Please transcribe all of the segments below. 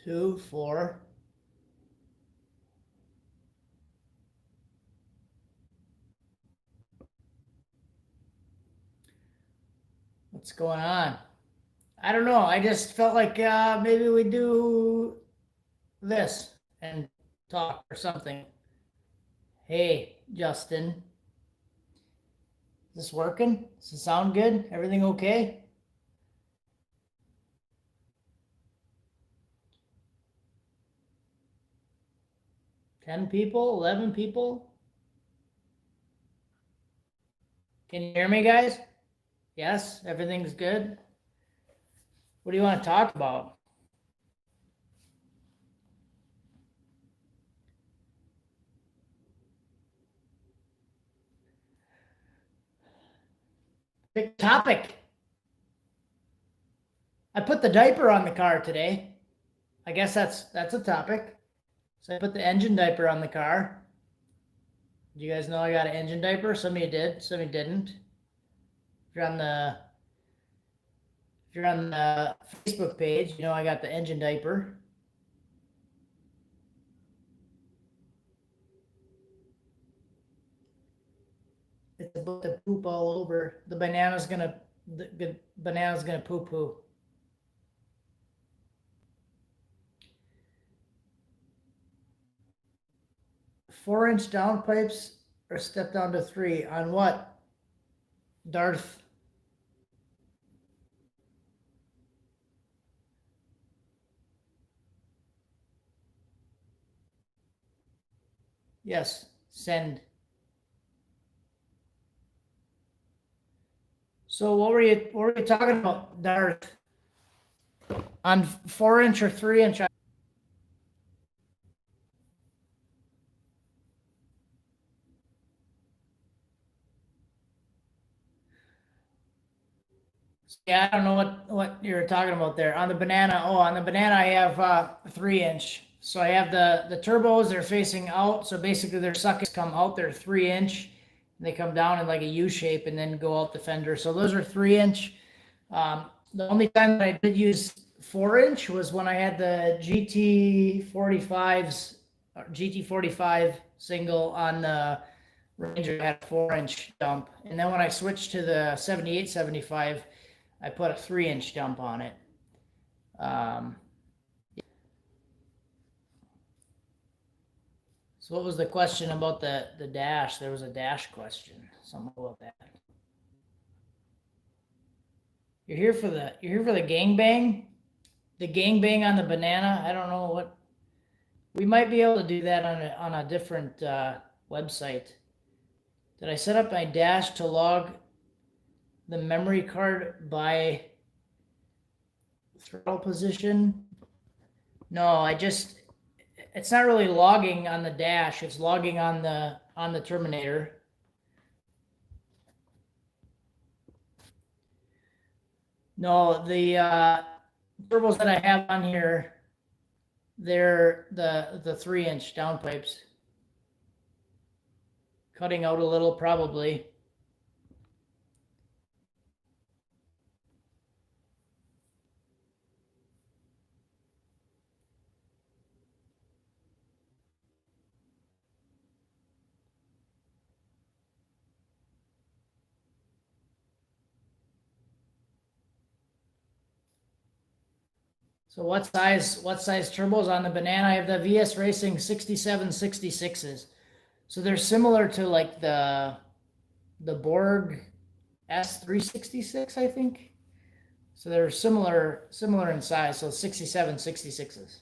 2, 4. What's going on? I don't know. I just felt like maybe we do this and talk or something. Hey, Justin. Is this working? Does it sound good? Everything okay? Ten people? 11 people? Can you hear me, guys? Yes? Everything's good? What do you want to talk about? Big topic. I put the diaper on the car today. I guess that's a topic. So I put the engine diaper on the car. Do you guys know I got an engine diaper? Some of you did, some of you didn't. If you're on the Facebook page, you know I got the engine diaper. It's about to poop all over. The banana's gonna poo poo. Four-inch downpipes or step down to 3 on what? Darth. Yes, send. So what were you talking about, Darth? On 4-inch or 3-inch? Yeah, I don't know what you're talking about there. On the banana, on the banana I have 3-inch. So I have the turbos, they're facing out. So basically their suckets come out, they're 3-inch. They come down in like a U shape and then go out the fender. So those are 3-inch. The only time that I did use 4-inch was when I had the GT45s, GT45 single on the Ranger. I had a 4-inch dump. And then when I switched to the 7875, I put a 3-inch dump on it. So what was the question about the dash? There was a dash question. Something about that. You're here for the gangbang? The gangbang on the banana? I don't know what. We might be able to do that on a different website. Did I set up my dash to log the memory card by throttle position? No, it's not really logging on the dash, it's logging on the terminator. No, the turbos that I have on here, they're the 3-inch downpipes. Cutting out a little probably. So what size turbos on the banana? I have the VS Racing 6766s. So they're similar to like the Borg S366, I think. So they're similar in size. So 6766s.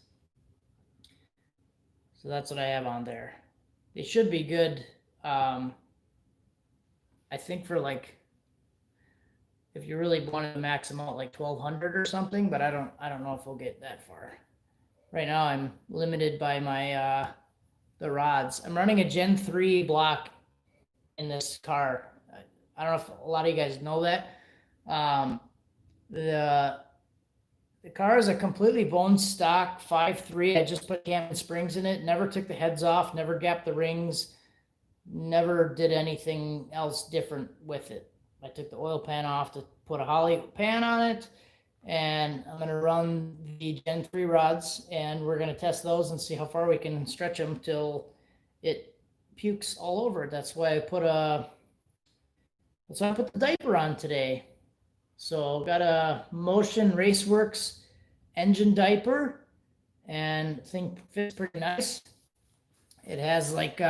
So that's what I have on there. They should be good. I think for like, if you really want to max them out, like 1200 or something, but I don't know if we'll get that far. Right now I'm limited by my the rods. I'm running a Gen 3 block in this car. I don't know if a lot of you guys know that. The car is a completely bone stock 5.3. I just put cam and springs in it. Never took the heads off. Never gapped the rings. Never did anything else different with it. I took the oil pan off to put a Holly pan on it. and I'm going to run the Gen 3 rods, and we're going to test those and see how far we can stretch them till it pukes all over. That's why I put the diaper on today. So got a Motion Raceworks engine diaper, and I think fits pretty nice. It has like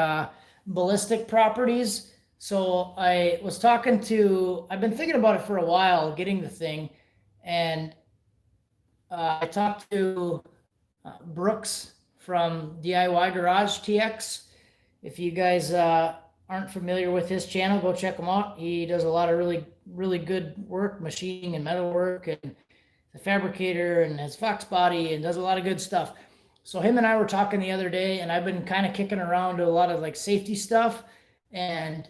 ballistic properties. So I've been thinking about it for a while, getting the thing, and I talked to Brooks from DIY Garage TX. If you guys aren't familiar with his channel, go check him out. He does a lot of really, really good work, machining and metal work, and a fabricator, and has Fox body, and does a lot of good stuff. So him and I were talking the other day, and I've been kind of kicking around to a lot of like safety stuff, and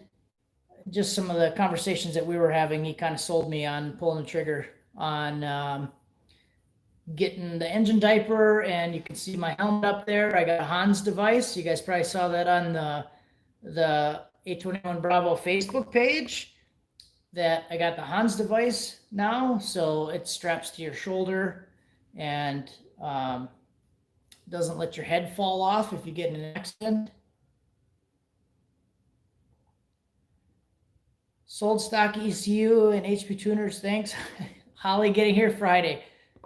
just some of the conversations that we were having, he kind of sold me on pulling the trigger on getting the engine diaper. And you can see my helmet up there. I got a Hans device. You guys probably saw that on the 821 Bravo Facebook page, that I got the Hans device now. So it straps to your shoulder and doesn't let your head fall off if you get in an accident. Sold stock ECU and HP tuners, thanks. Holly getting here Friday.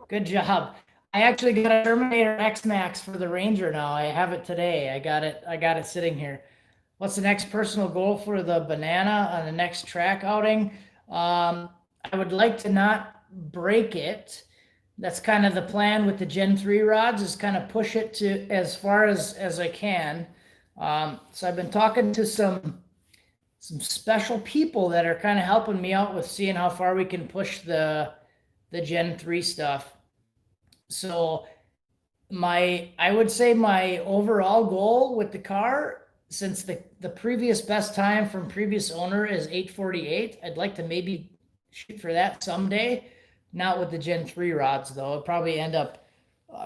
Good job. I actually got a Terminator X Max for the Ranger now. I have it today. I got it sitting here. What's the next personal goal for the Banana on the next track outing? I would like to not break it. That's kind of the plan with the Gen 3 rods, is kind of push it to as far as I can. So I've been talking to some special people that are kind of helping me out with seeing how far we can push the Gen 3 stuff. So I would say my overall goal with the car, since the previous best time from previous owner is 8:48, I'd like to maybe shoot for that someday. Not with the Gen 3 rods though. It'll probably end up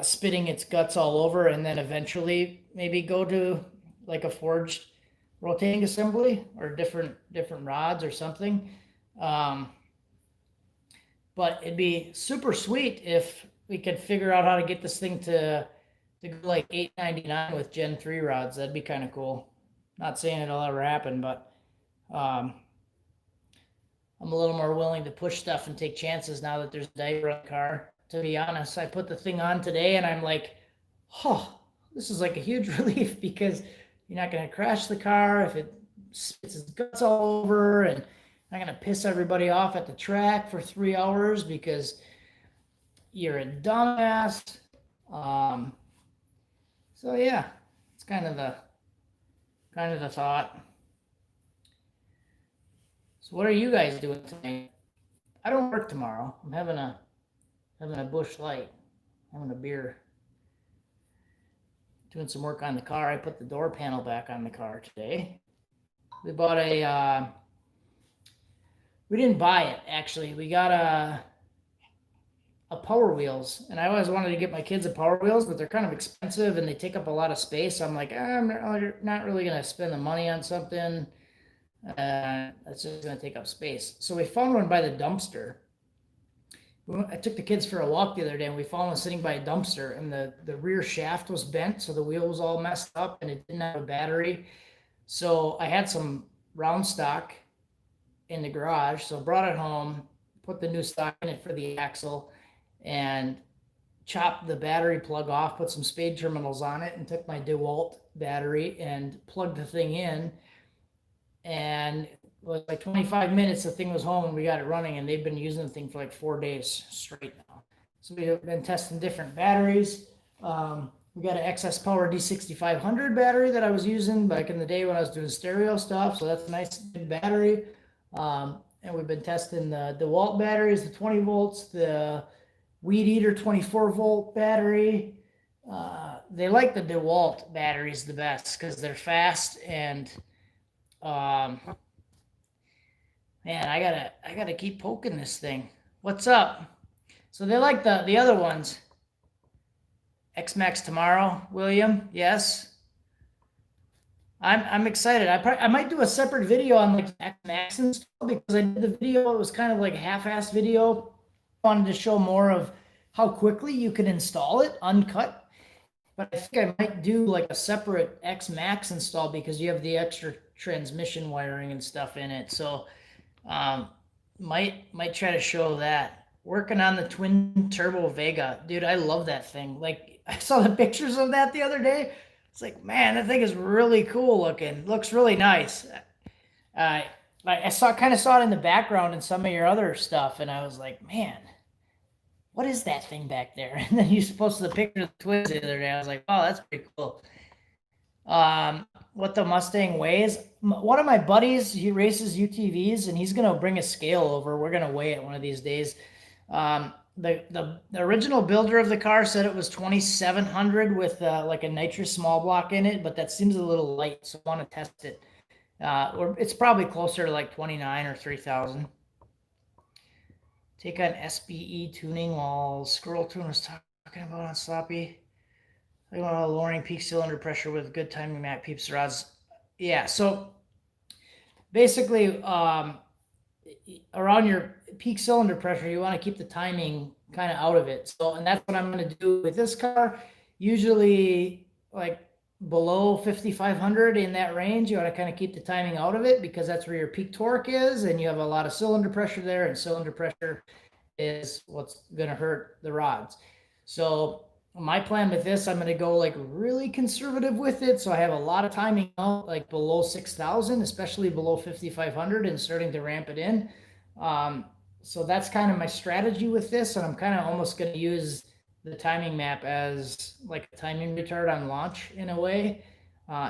spitting its guts all over, and then eventually maybe go to like a forged rotating assembly or different rods or something. But it'd be super sweet if we could figure out how to get this thing to go like $8.99 with Gen 3 rods. That'd be kind of cool. Not saying it'll ever happen, but I'm a little more willing to push stuff and take chances now that there's a diaper on the car. To be honest, I put the thing on today and I'm like, oh, this is like a huge relief, because you're not going to crash the car if it spits its guts all over, and I'm not going to piss everybody off at the track for 3 hours because you're a dumbass. So yeah, it's kind of the thought. So what are you guys doing tonight? I don't work tomorrow. I'm having a Busch Light, having a beer, doing some work on the car. I put the door panel back on the car today. We bought we didn't buy it actually. We got a Power Wheels, and I always wanted to get my kids a Power Wheels, but they're kind of expensive and they take up a lot of space. So I'm like, I'm not really gonna spend the money on something that's just gonna take up space. So we found one by the dumpster. I took the kids for a walk the other day, and we found one sitting by a dumpster, and the rear shaft was bent, so the wheel was all messed up, and it didn't have a battery. So I had some round stock in the garage, so I brought it home, put the new stock in it for the axle, and chopped the battery plug off, put some spade terminals on it, and took my DeWalt battery and plugged the thing in. And it was like 25 minutes, the thing was home, and we got it running, and they've been using the thing for like 4 days straight now. So we've been testing different batteries. We got an XS Power D6500 battery that I was using back in the day when I was doing stereo stuff. So that's a nice big battery. And we've been testing the DeWalt batteries, the 20 volts, the Weed Eater 24 volt battery. They like the DeWalt batteries the best because they're fast, and man, I gotta keep poking this thing. What's up? So they like the other ones. X-Max tomorrow, William? Yes. I'm excited. I might do a separate video on like X-Max install, because I did the video. It was kind of like a half-assed video. wanted to show more of how quickly you can install it uncut. But I think I might do like a separate X Max install because you have the extra transmission wiring and stuff in it. So might try to show that. Working on the twin turbo Vega, dude. I love that thing. Like I saw the pictures of that the other day. It's like, man, that thing is really cool looking. Looks really nice. I kind of saw it in the background in some of your other stuff, and I was like, man, what is that thing back there? And then you posted the picture of the twins the other day. I was like, oh, that's pretty cool. What the Mustang weighs. One of my buddies, he races UTVs, and he's gonna bring a scale over. We're gonna weigh it one of these days. The original builder of the car said it was 2,700 with like a nitrous small block in it, but that seems a little light, so I want to test it. Or it's probably closer to like 29 or 3,000. Take on SBE tuning while Squirrel Tune was talking about on Sloppy. Lowering peak cylinder pressure with good timing map peeps rods. Yeah, so basically around your peak cylinder pressure, you want to keep the timing kind of out of it. So, and that's what I'm going to do with this car. Usually like below 5,500 in that range, you want to kind of keep the timing out of it because that's where your peak torque is, and you have a lot of cylinder pressure there, and cylinder pressure is what's going to hurt the rods. So my plan with this, I'm going to go like really conservative with it. So I have a lot of timing out like below 6,000, especially below 5,500, and starting to ramp it in. So that's kind of my strategy with this. And I'm kind of almost going to use the timing map as like a timing retard on launch in a way,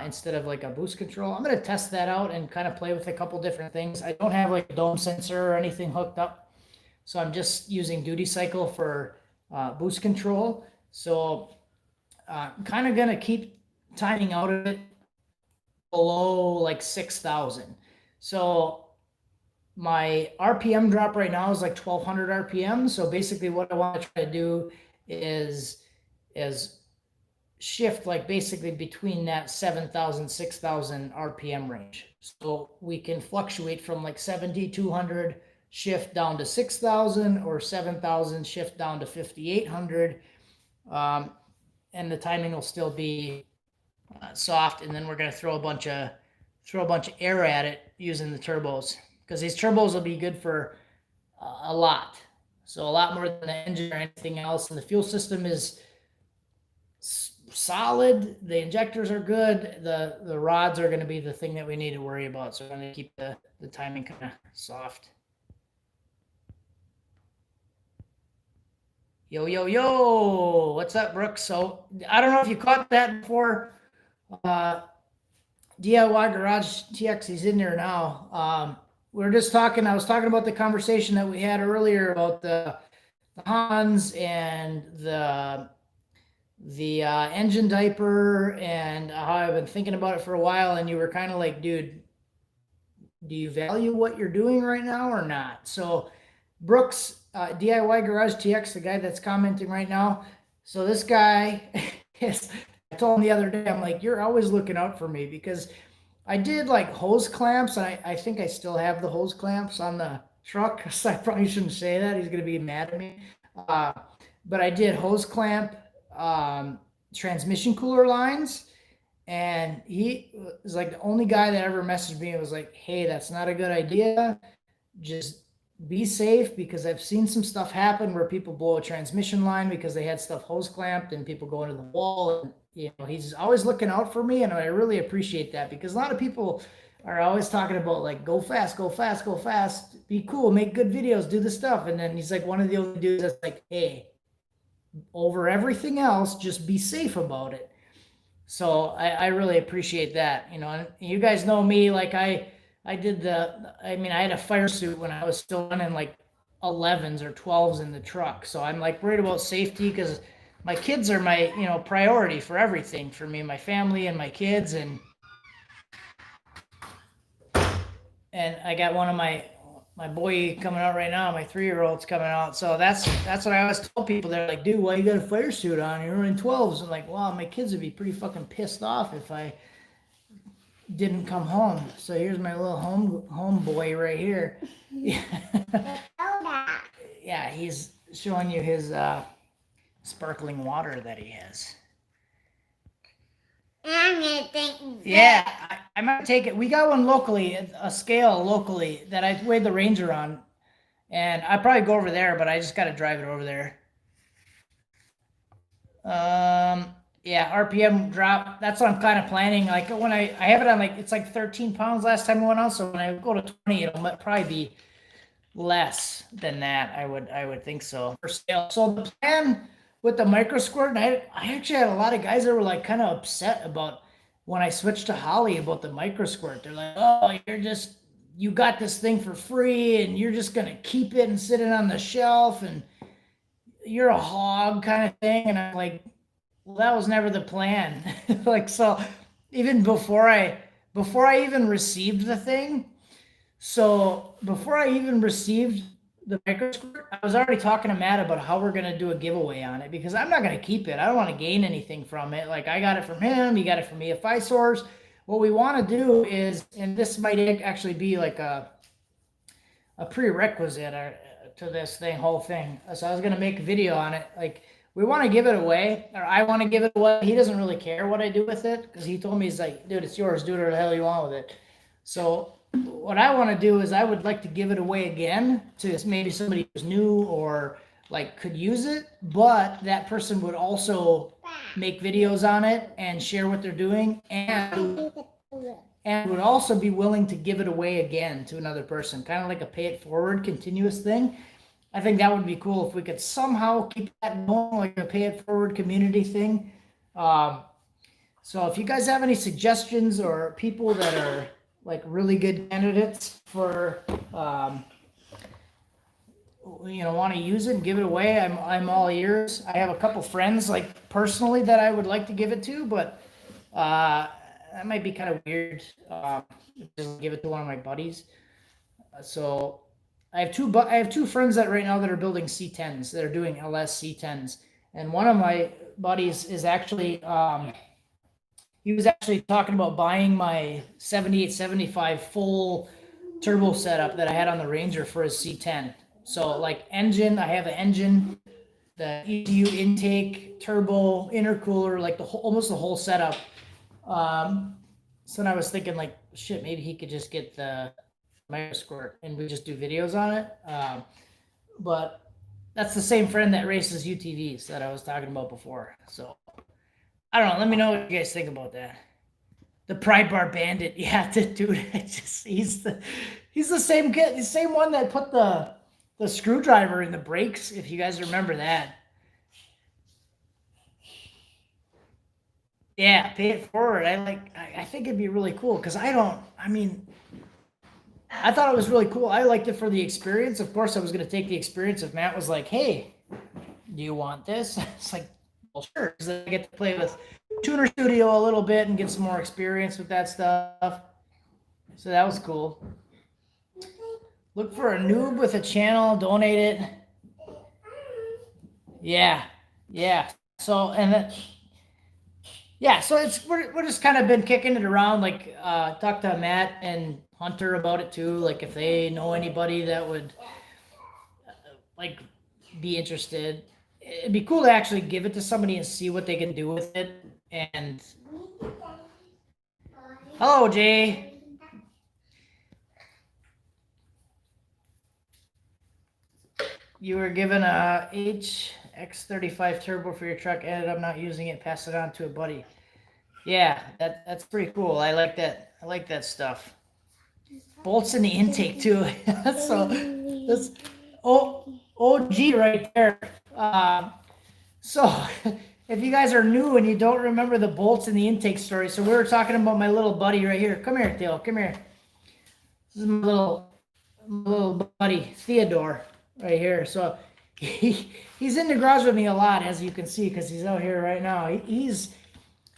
instead of like a boost control. I'm going to test that out and kind of play with a couple different things. I don't have like a dome sensor or anything hooked up. So I'm just using duty cycle for boost control. So kind of going to keep timing out of it below like 6,000. So my RPM drop right now is like 1,200 RPM. So basically what I want to try to do is shift like basically between that 7,000, 6,000 RPM range. So we can fluctuate from like 7,200 shift down to 6,000, or 7,000 shift down to 5,800. And the timing will still be soft, and then we're going to throw a bunch of air at it using the turbos, because these turbos will be good for a lot. So a lot more than the engine or anything else. And the fuel system is solid. The injectors are good. The rods are going to be the thing that we need to worry about. So we're going to keep the timing kind of soft. Yo, yo, yo. What's up, Brooks? So I don't know if you caught that before. DIY Garage TX, he's in there now. We were just talking, I was talking about the conversation that we had earlier about the Hans and the engine diaper, and how I've been thinking about it for a while, and you were kind of like, dude, do you value what you're doing right now or not? So Brooks, DIY Garage TX, the guy that's commenting right now. So this guy is, I told him the other day, I'm like, you're always looking out for me, because I did like hose clamps, and I think I still have the hose clamps on the truck. So I probably shouldn't say that. He's going to be mad at me. But I did hose clamp transmission cooler lines, and he was like the only guy that ever messaged me and was like, hey, that's not a good idea. Just be safe, because I've seen some stuff happen where people blow a transmission line because they had stuff hose clamped, and people go into the wall. And he's always looking out for me, and I really appreciate that, because a lot of people are always talking about like, go fast, go fast, go fast, be cool, make good videos, do the stuff. And then he's like one of the only dudes that's like, hey, over everything else, just be safe about it. So I really appreciate that. And you guys know me, like I had a fire suit when I was still running like 11s or 12s in the truck. So I'm like worried about safety, because my kids are my, priority for everything for me, my family and my kids. And I got one of my boy coming out right now, my 3-year-old's coming out. So that's what I always told people. They're like, dude, why you got a fire suit on? You're running 12s. I'm like, wow, my kids would be pretty fucking pissed off if I didn't come home. So here's my little home boy right here. Yeah, showing you his sparkling water that he has. Yeah, I might take it. We got one locally, a scale locally that I weighed the Ranger on, and I'd probably go over there, but I just got to drive it over there. Yeah, RPM drop. That's what I'm kind of planning. Like when I have it on, like it's like 13 pounds last time I went out. So when I go to 20, it'll probably be less than that. I would think so for sale. So the plan with the micro squirt, and I actually had a lot of guys that were like kind of upset about when I switched to Holly about the micro squirt. They're like, oh, you got this thing for free and you're just gonna keep it and sit it on the shelf and you're a hog kind of thing. And I'm like, well, that was never the plan. Like, so even before I even received the thing, so before I even received the micro squirt, I was already talking to Matt about how we're gonna do a giveaway on it because I'm not gonna keep it. I don't want to gain anything from it. Like I got it from him, he got it from EFI Source. What we want to do is, and this might actually be like a prerequisite to this whole thing. So I was gonna make a video on it. Like we want to give it away, or I want to give it away. He doesn't really care what I do with it because he told me, he's like, dude, it's yours. Do whatever the hell you want with it. So what I want to do is I would like to give it away again to maybe somebody who's new or like could use it, but that person would also make videos on it and share what they're doing and would also be willing to give it away again to another person, kind of like a pay it forward continuous thing. I think that would be cool if we could somehow keep that going, like a pay it forward community thing. So if you guys have any suggestions or people that are like really good candidates for, want to use it and give it away, I'm all ears. I have a couple friends like personally that I would like to give it to, but that might be kind of weird. Just give it to one of my buddies. So I have two friends that right now that are building C10s, that are doing LS C10s, and one of my buddies is actually he was actually talking about buying my 7875 full turbo setup that I had on the Ranger for his C10. So like engine, I have an engine, the ECU intake, turbo, intercooler, like almost the whole setup. So then I was thinking like, shit, maybe he could just get the micro squirt and we just do videos on it. But that's the same friend that races UTVs that I was talking about before. So I don't know. Let me know what you guys think about that. The Pride Bar Bandit, yeah, dude. He's the same kid, the same one that put the screwdriver in the brakes. If you guys remember that. Yeah, pay it forward. I think it'd be really cool because I thought it was really cool. I liked it for the experience. Of course, I was going to take the experience if Matt was like, hey, do you want this? It's like, well, sure. Because I get to play with Tuner Studio a little bit and get some more experience with that stuff. So that was cool. Look for a noob with a channel, donate it. Yeah. So, and then, yeah, so we're just kind of been kicking it around, like talk to Matt and Hunter about it too, like if they know anybody that would like be interested. It'd be cool to actually give it to somebody and see what they can do with it. And hello, Jay. You were given a HX35 turbo for your truck, ended up not using it, pass it on to a buddy. Yeah, that's pretty cool. I like that. I like that stuff. Bolts in the intake too. So that's OG right there. So if you guys are new and you don't remember the bolts in the intake story, so we were talking about my little buddy right here. Come here, Theo. Come here. This is my little buddy Theodore right here. So he's in the garage with me a lot, as you can see, because he's out here right now. He's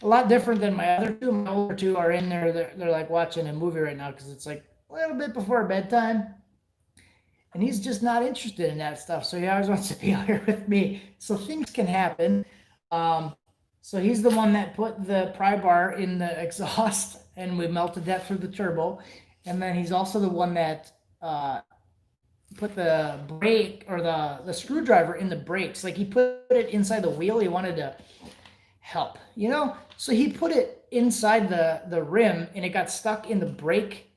a lot different than my other two. My older two are in there. They're like watching a movie right now because it's like a little bit before bedtime. And he's just not interested in that stuff. So he always wants to be out here with me. So things can happen. So he's the one that put the pry bar in the exhaust and we melted that through the turbo. And then he's also the one that the brake or the screwdriver in the brakes. Like he put it inside the wheel. He wanted to help, you know? So he put it inside the rim and it got stuck in the brake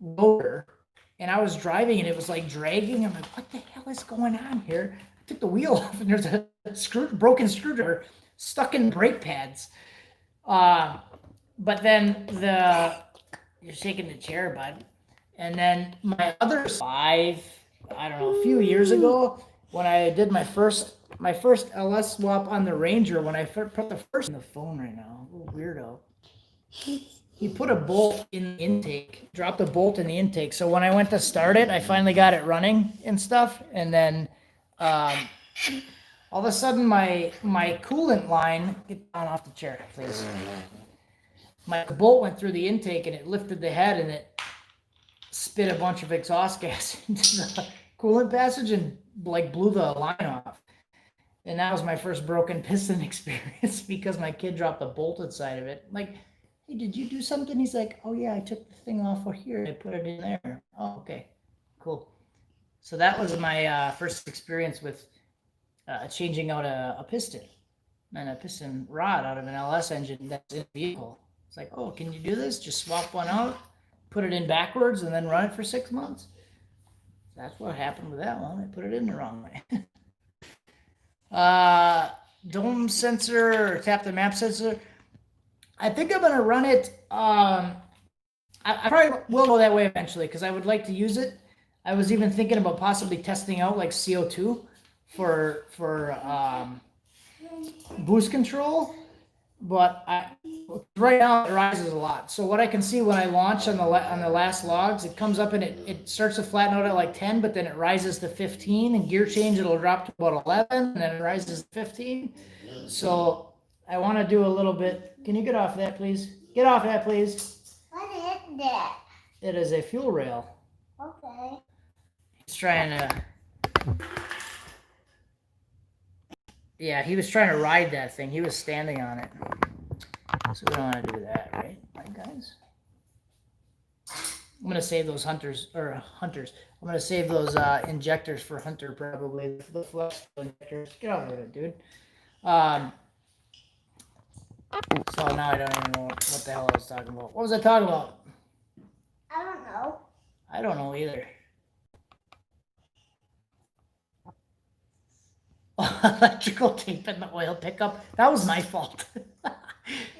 rotor. And I was driving and it was like dragging. I'm like, what the hell is going on here? I took the wheel off and there's a broken screwdriver stuck in brake pads. But then you're shaking the chair, bud. And then my other I don't know, a few years ago when I did my first LS swap on the Ranger, when I put the first in the phone right now, a little weirdo. He put a bolt in the intake, dropped a bolt in the intake. So when I went to start it, I finally got it running and stuff. And then all of a sudden my coolant line, get down off the chair, please. My bolt went through the intake and it lifted the head and it spit a bunch of exhaust gas into the coolant passage and like blew the line off. And that was my first broken piston experience because my kid dropped a bolt inside of it. Like, hey, did you do something? He's like, oh yeah, I took the thing off of here. I put it in there. Oh, okay, cool. So that was my first experience with changing out a piston and a piston rod out of an LS engine that's in the vehicle. It's like, oh, can you do this? Just swap one out, put it in backwards, and then run it for 6 months. That's what happened with that one. I put it in the wrong way. Dome sensor or tap the map sensor. I think I'm gonna run it. I probably will go that way eventually because I would like to use it. I was even thinking about possibly testing out like CO2 for boost control, but right now it rises a lot. So what I can see when I launch on the last logs, it comes up and it starts to flatten out at like 10, but then it rises to 15, and gear change it'll drop to about 11, and then it rises to 15. So I want to do a little bit. Can you get off that, please? Get off that, please. What is that? It is a fuel rail. Okay. He's trying to. Yeah, he was trying to ride that thing. He was standing on it. So we don't want to do that, right? Right, guys? I'm going to save those hunters. I'm going to save those injectors for Hunter, probably. The flex injectors. Get over it, dude. So now I don't even know what the hell I was talking about. What was I talking about? I don't know. I don't know either. Electrical tape in the oil pickup. That was my fault.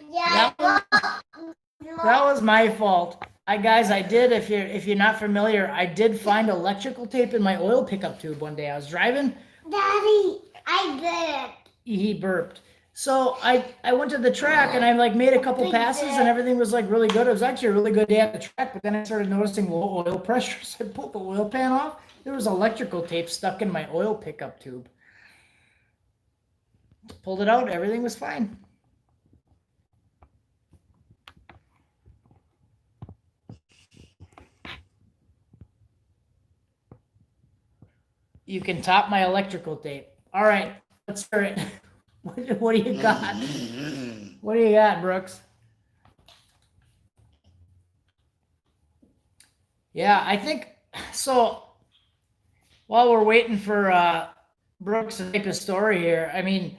Yeah. That was my fault. Guys, I did. If you're not familiar, I did find electrical tape in my oil pickup tube one day. I was driving. Daddy, I burped. He burped. So I went to the track and I like made a couple passes and everything was like really good. It was actually a really good day at the track, but then I started noticing low oil pressure. So I pulled the oil pan off. There was electrical tape stuck in my oil pickup tube. Pulled it out. Everything was fine. You can top my electrical tape. All right, let's hear it. What do you got? What do you got, Brooks? Yeah, I think so. While we're waiting for Brooks to type his story here, I mean,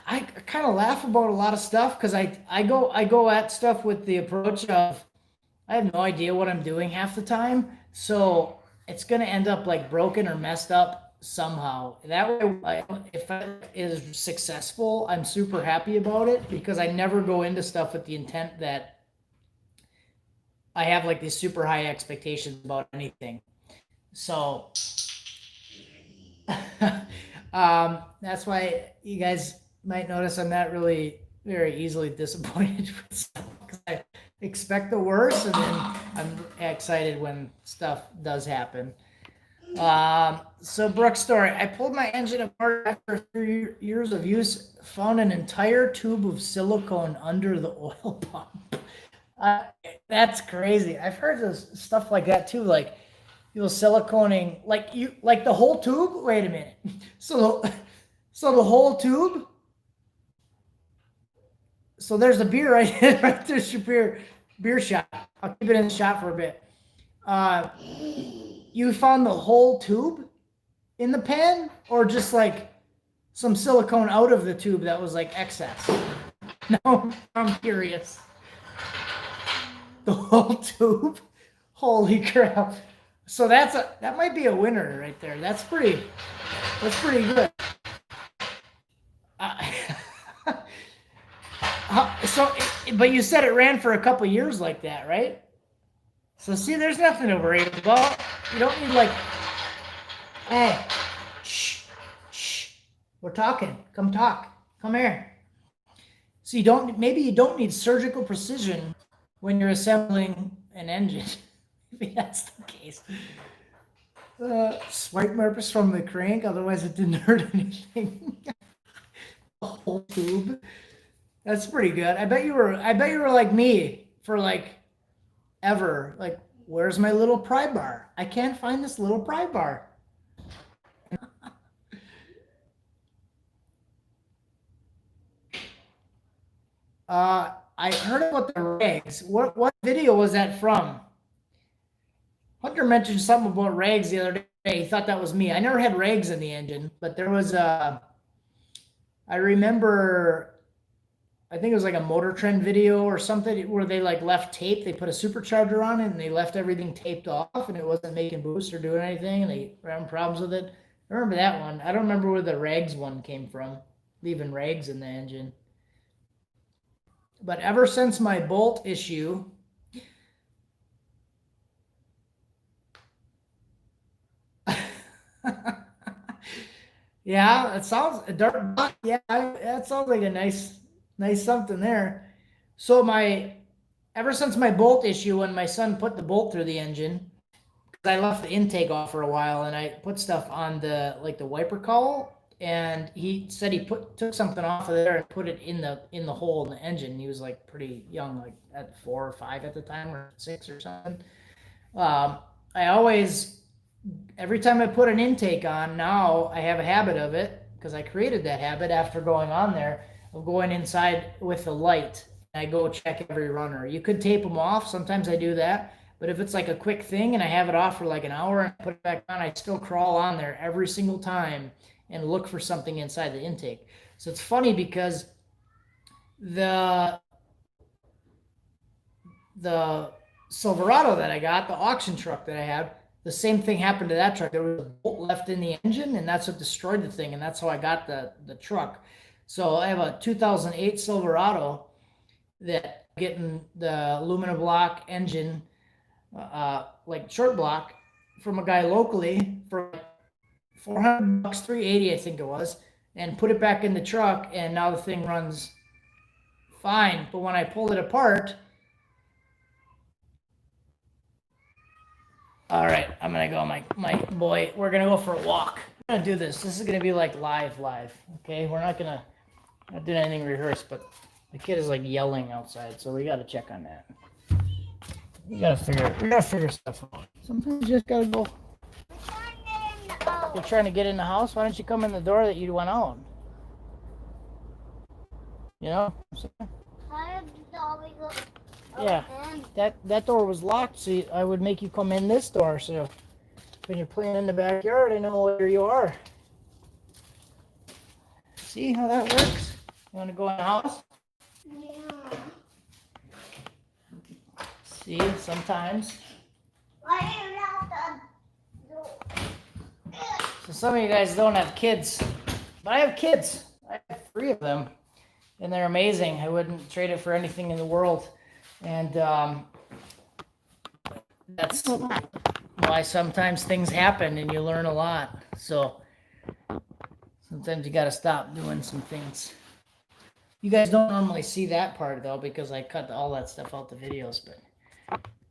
I kind of laugh about a lot of stuff because I go at stuff with the approach of I have no idea what I'm doing half the time, so it's gonna end up like broken or messed up somehow. That way, if it is successful, I'm super happy about it because I never go into stuff with the intent that I have like these super high expectations about anything. So that's why you guys might notice I'm not really very easily disappointed with stuff because I expect the worst and then I'm excited when stuff does happen. So Brooke's story, I pulled my engine apart after 3 years of use, found an entire tube of silicone under the oil pump. That's crazy. I've heard of stuff like that too, like people siliconing, like the whole tube. Wait a minute. So the whole tube. So there's the beer right there's your beer shot. I'll keep it in the shot for a bit. You found the whole tube in the pan, or just like some silicone out of the tube that was like excess? No, I'm curious. The whole tube? Holy crap. So that might be a winner right there. That's pretty good. Uh, but you said it ran for a couple years like that, right? So see, there's nothing to worry about. You don't need like, hey, shh, shh, we're talking. Come talk. Come here. So maybe you don't need surgical precision when you're assembling an engine. Maybe that's the case. Swipe marks from the crank, otherwise it didn't hurt anything. The whole tube. That's pretty good. I bet you were like me for like ever. Like, where's my little pry bar? I can't find this little pry bar. I heard about the rags. What video was that from? Hunter mentioned something about rags the other day. He thought that was me. I never had rags in the engine, but there was I remember, I think it was like a Motor Trend video or something where they like left tape. They put a supercharger on it and they left everything taped off and it wasn't making boost or doing anything and they were having problems with it. I remember that one. I don't remember where the rags one came from, leaving rags in the engine. But ever since my bolt issue, yeah, it sounds a dark black. Yeah, that sounds like a nice something there. So ever since my bolt issue, when my son put the bolt through the engine, I left the intake off for a while, and I put stuff on the wiper cowl, and he said he took something off of there and put it in the hole in the engine. He was like pretty young, like at 4 or 5 at the time, or 6 or something. I always, every time I put an intake on, now I have a habit of it because I created that habit after going on there of going inside with the light. I go check every runner. You could tape them off. Sometimes I do that. But if it's like a quick thing and I have it off for like an hour and I put it back on, I still crawl on there every single time and look for something inside the intake. So it's funny because the Silverado that I got, the auction truck that I had, the same thing happened to that truck. There was a bolt left in the engine, and that's what destroyed the thing, and that's how I got the truck. So I have a 2008 Silverado that getting the aluminum block engine, like short block, from a guy locally for $400, $380 I think it was, and put it back in the truck, and now the thing runs fine. But when I pulled it apart, all right, I'm gonna go, my boy. We're gonna go for a walk. I'm gonna do this. This is gonna be like live. Okay, we're not gonna do anything rehearsed, but the kid is like yelling outside, so we gotta check on that. We gotta figure stuff out. Sometimes you just gotta go. You're trying to get in the house. Why don't you come in the door that you went out? You know? Yeah, that door was locked, so I would make you come in this door. So when you're playing in the backyard, I know where you are. See how that works? You want to go in the house? Yeah. See, sometimes. So some of you guys don't have kids, but I have kids. I have 3 of them, and they're amazing. I wouldn't trade it for anything in the world. And that's why sometimes things happen and you learn a lot. So sometimes you got to stop doing some things. You guys don't normally see that part though, because I cut all that stuff out the videos, but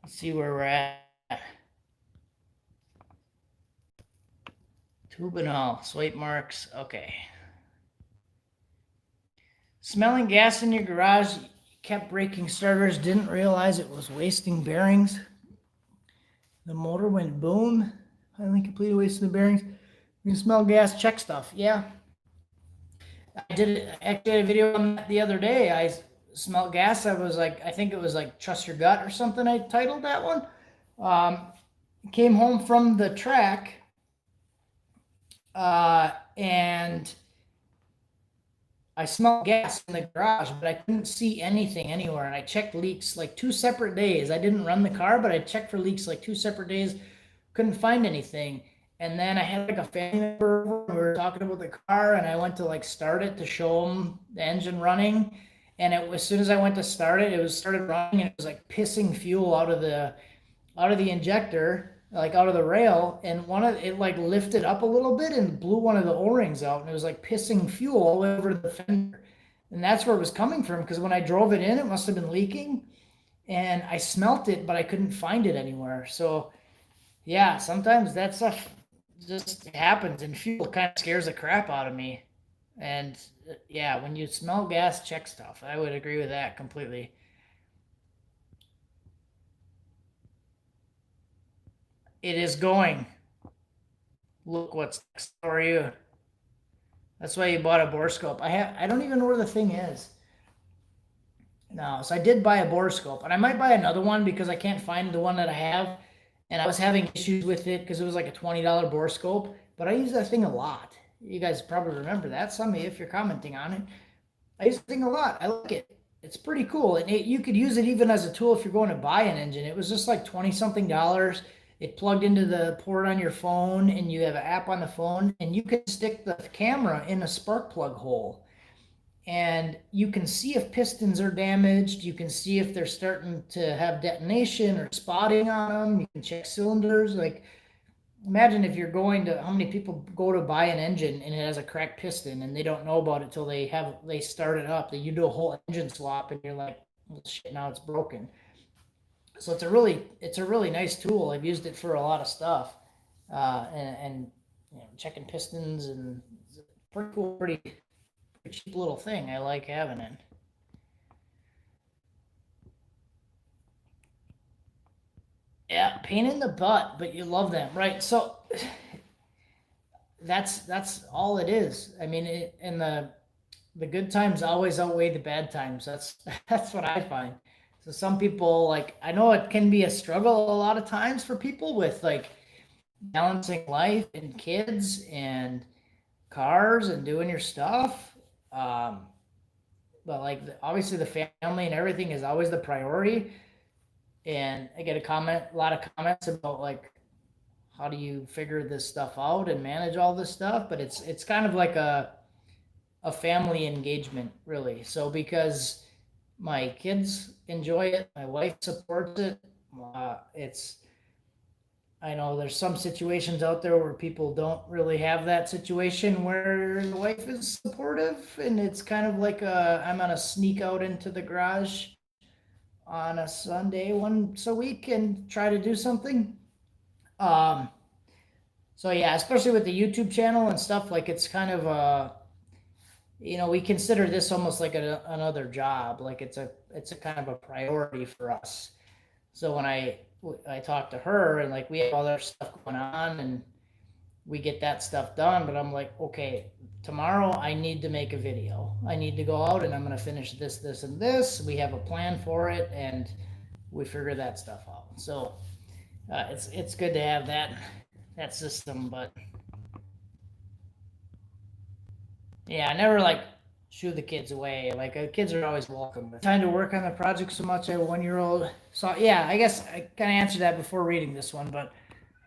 let's see where we're at. Tube and all, swipe marks, okay. Smelling gas in your garage. Kept breaking starters, didn't realize it was wasting bearings. The motor went boom. Finally completed wasting the bearings. You can smell gas, check stuff. Yeah. I actually did a video on that the other day. I smelled gas. I think it was like Trust Your Gut or something I titled that one. came home from the track, and I smelled gas in the garage, but I couldn't see anything anywhere. And I checked leaks like 2 separate days. I didn't run the car, but I checked for leaks like 2 separate days. Couldn't find anything. And then I had like a family member over, and we were talking about the car, and I went to like start it to show them the engine running. And it was, as soon as I went to start it, it was started running, and it was like pissing fuel out of the injector, like out of the rail, and one of it like lifted up a little bit and blew one of the O-rings out, and it was like pissing fuel all over the fender. And that's where it was coming from, because when I drove it in, it must have been leaking, and I smelt it, but I couldn't find it anywhere. So yeah, sometimes that stuff just happens, and fuel kind of scares the crap out of me. And yeah, when you smell gas, check stuff. I would agree with that completely. It is going. Look what's next for you. That's why you bought a borescope. I don't even know where the thing is. No, so I did buy a borescope, and I might buy another one because I can't find the one that I have, and I was having issues with it because it was like a $20 borescope. But I use that thing a lot. You guys probably remember that. Some of you, if you're commenting on it, I use the thing a lot. I like it. It's pretty cool, and you could use it even as a tool if you're going to buy an engine. It was just like 20 something dollars. It plugged into the port on your phone, and you have an app on the phone, and you can stick the camera in a spark plug hole, and you can see if pistons are damaged. You can see if they're starting to have detonation or spotting on them. You can check cylinders. Like, imagine if you're going to, how many people go to buy an engine and it has a cracked piston and they don't know about it till they start it up. That you do a whole engine swap and you're like, well, shit, now it's broken. So it's a really nice tool. I've used it for a lot of stuff, and checking pistons, and it's a pretty cool, pretty cheap little thing. I like having it. Yeah, pain in the butt, but you love them, right? So that's all it is. I mean, and the good times always outweigh the bad times. That's that's what I find. So some people, like, I know it can be a struggle a lot of times for people with like balancing life and kids and cars and doing your stuff. Um, but like obviously the family and everything is always the priority. And I get a lot of comments about like, how do you figure this stuff out and manage all this stuff? But it's kind of like a family engagement, really. So because my kids enjoy it, my wife supports it. It's I know there's some situations out there where people don't really have that situation where the wife is supportive, and it's kind of like I'm gonna sneak out into the garage on a Sunday once a week and try to do something. Um, so yeah, especially with the YouTube channel and stuff, like it's kind of we consider this almost like another job. Like it's a kind of a priority for us. So when I talk to her, and like we have other stuff going on and we get that stuff done, but I'm like, okay, tomorrow I need to make a video. I need to go out and I'm going to finish this, and this. We have a plan for it, and we figure that stuff out. So it's good to have that system, but yeah, I never like shoo the kids away. Like kids are always welcome. Time to work on the project so much. I have a 1 year old. So yeah, I guess I kind of answered that before reading this one, but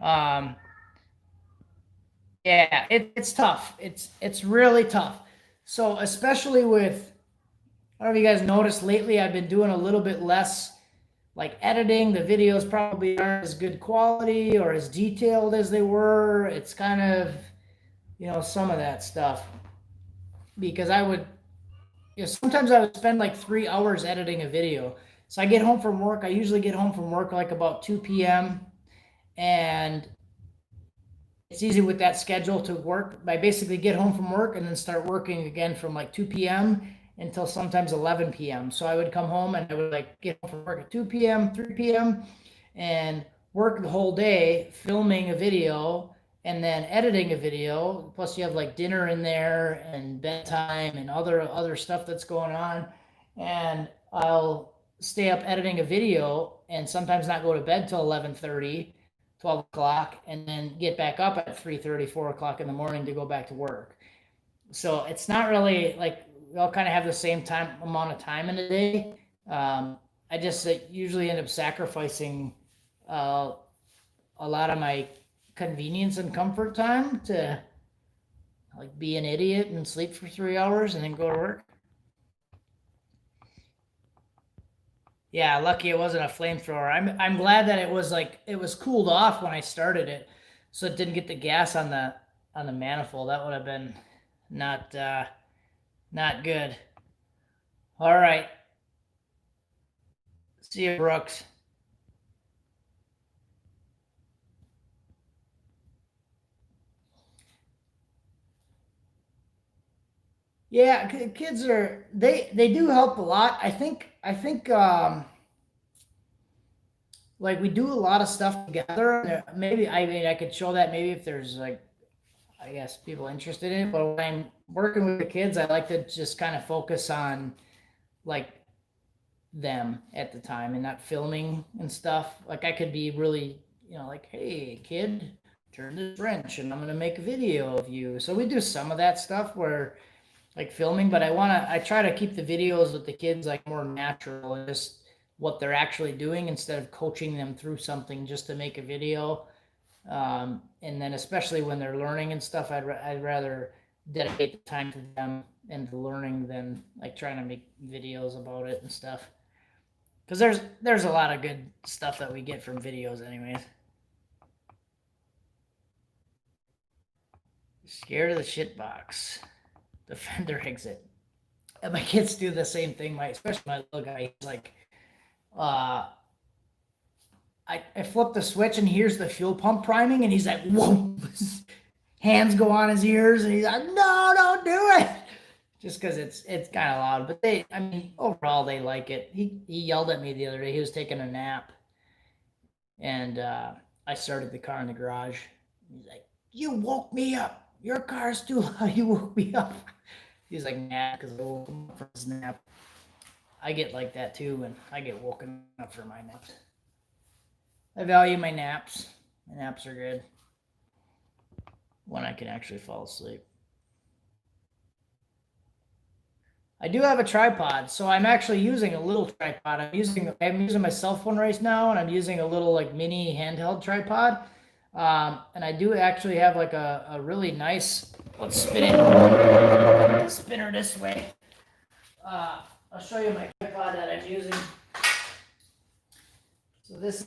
um, yeah, it's tough. It's really tough. So especially with, I don't know if you guys noticed lately, I've been doing a little bit less like editing. The videos probably aren't as good quality or as detailed as they were. It's kind of, some of that stuff, because sometimes I would spend like 3 hours editing a video. So I get home from work. I usually get home from work like about 2 p.m. And it's easy with that schedule to work. I basically get home from work and then start working again from like 2 p.m. until sometimes 11 p.m. So I would come home and I would like get home from work at 2 p.m., 3 p.m. and work the whole day filming a video and then editing a video. Plus you have like dinner in there and bedtime and other stuff that's going on. And I'll stay up editing a video and sometimes not go to bed till 11:30, 12 o'clock, and then get back up at 3:30, 4 o'clock in the morning to go back to work. So it's not really like we all kind of have the same amount of time in a day. I just usually end up sacrificing a lot of my convenience and comfort time to like be an idiot and sleep for 3 hours and then go to work. Yeah, lucky it wasn't a flamethrower. I'm glad that it was cooled off when I started it, so it didn't get the gas on the manifold. That would have been not good. All right. See you, Brooks. Yeah, kids they do help a lot. I think like we do a lot of stuff together. Maybe I could show that maybe if there's like I guess people interested in it. But when I'm working with the kids, I like to just kind of focus on like them at the time and not filming and stuff. Like I could be really like, hey kid, turn this wrench and I'm gonna make a video of you. So we do some of that stuff where like filming, but I try to keep the videos with the kids like more natural and just what they're actually doing instead of coaching them through something just to make a video. And then especially when they're learning and stuff, I'd rather dedicate the time to them and to learning than like trying to make videos about it and stuff. Because there's a lot of good stuff that we get from videos anyways. Scared of the shit box. The fender exit. And my kids do the same thing. Especially my little guy. He's like, I flip the switch and here's the fuel pump priming, and he's like, whoa! Hands go on his ears, and he's like, no, don't do it. Just because it's kind of loud. But overall they like it. He yelled at me the other day. He was taking a nap, and I started the car in the garage. He's like, you woke me up. Your car's too loud. You woke me up. He's like, nah, because I woke him up from his nap. I get like that too, and I get woken up for my naps. I value my naps. My naps are good when I can actually fall asleep. I do have a tripod, so I'm actually using a little tripod. I'm using my cell phone right now, and I'm using a little like mini handheld tripod. And I do actually have like a really nice. Let's spin her this way. I'll show you my tripod that I'm using. So this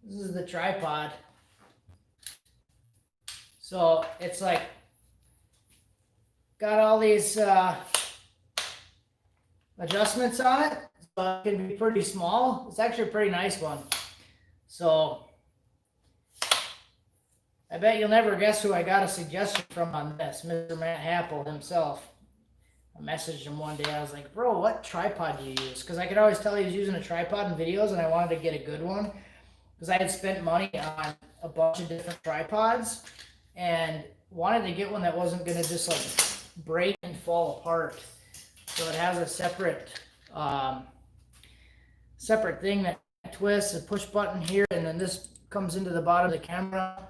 is the tripod. So it's like got all these adjustments on it. So it can be pretty small. It's actually a pretty nice one. So I bet you'll never guess who I got a suggestion from on this, Mr. Matt Happel himself. I messaged him one day. I was like, bro, what tripod do you use? Because I could always tell he was using a tripod in videos, and I wanted to get a good one. Because I had spent money on a bunch of different tripods and wanted to get one that wasn't going to just like break and fall apart. So it has a separate thing that twists, a push button here, and then this comes into the bottom of the camera.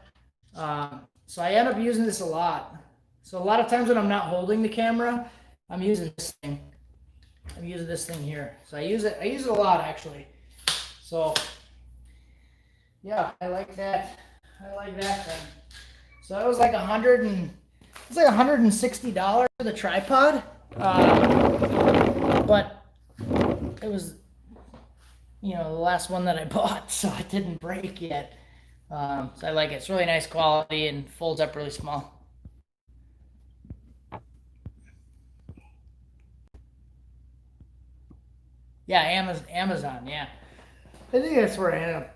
So I end up using this a lot. So a lot of times when I'm not holding the camera, I'm using this thing. I'm using this thing here. So I use it a lot actually. So yeah, I like that. I like that thing. So it was like $160 for the tripod. But it was the last one that I bought, so it didn't break yet. So I like it. It's really nice quality and folds up really small. Yeah, Amazon. Yeah, I think that's where I ended up.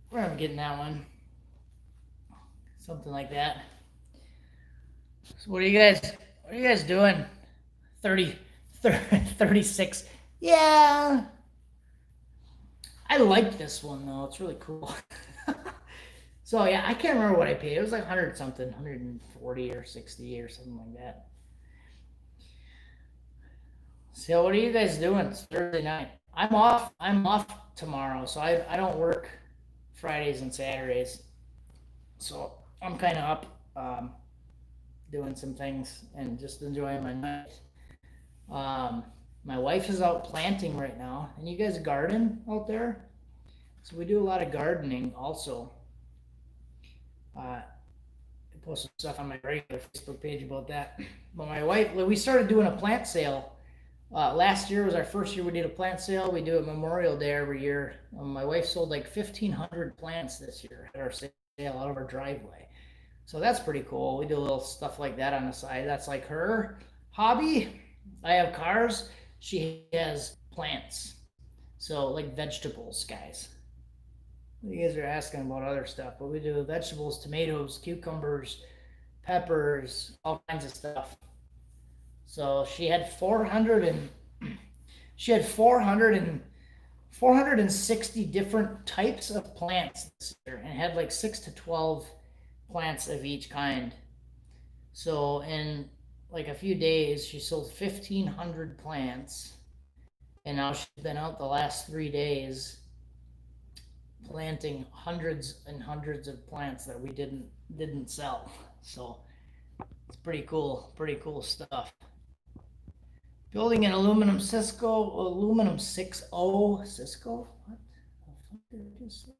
Where I'm getting that one, something like that. So what are you guys doing? 36. Yeah, I like this one though. It's really cool. So yeah, I can't remember what I paid. It was like 100 something, 140 or 60 or something like that. So what are you guys doing? It's Thursday night. I'm off tomorrow, so I don't work Fridays and Saturdays. So I'm kind of up doing some things and just enjoying my night. My wife is out planting right now, and you guys garden out there? So we do a lot of gardening also. I posted stuff on my regular Facebook page about that. But my wife, we started doing a plant sale. Last year was our first year we did a plant sale. We do it Memorial Day every year. My wife sold like 1,500 plants this year at our sale out of our driveway. So that's pretty cool. We do a little stuff like that on the side. That's like her hobby. I have cars. She has plants. So like vegetables, guys. You guys are asking about other stuff, but we do vegetables, tomatoes, cucumbers, peppers, all kinds of stuff. So she had 460 different types of plants this year, and had like 6 to 12 plants of each kind. So in like a few days, she sold 1,500 plants, and now she's been out the last 3 days planting hundreds and hundreds of plants that we didn't sell. So it's pretty cool stuff. Building an aluminum 6.0 Cisco. What the fuck did I just say?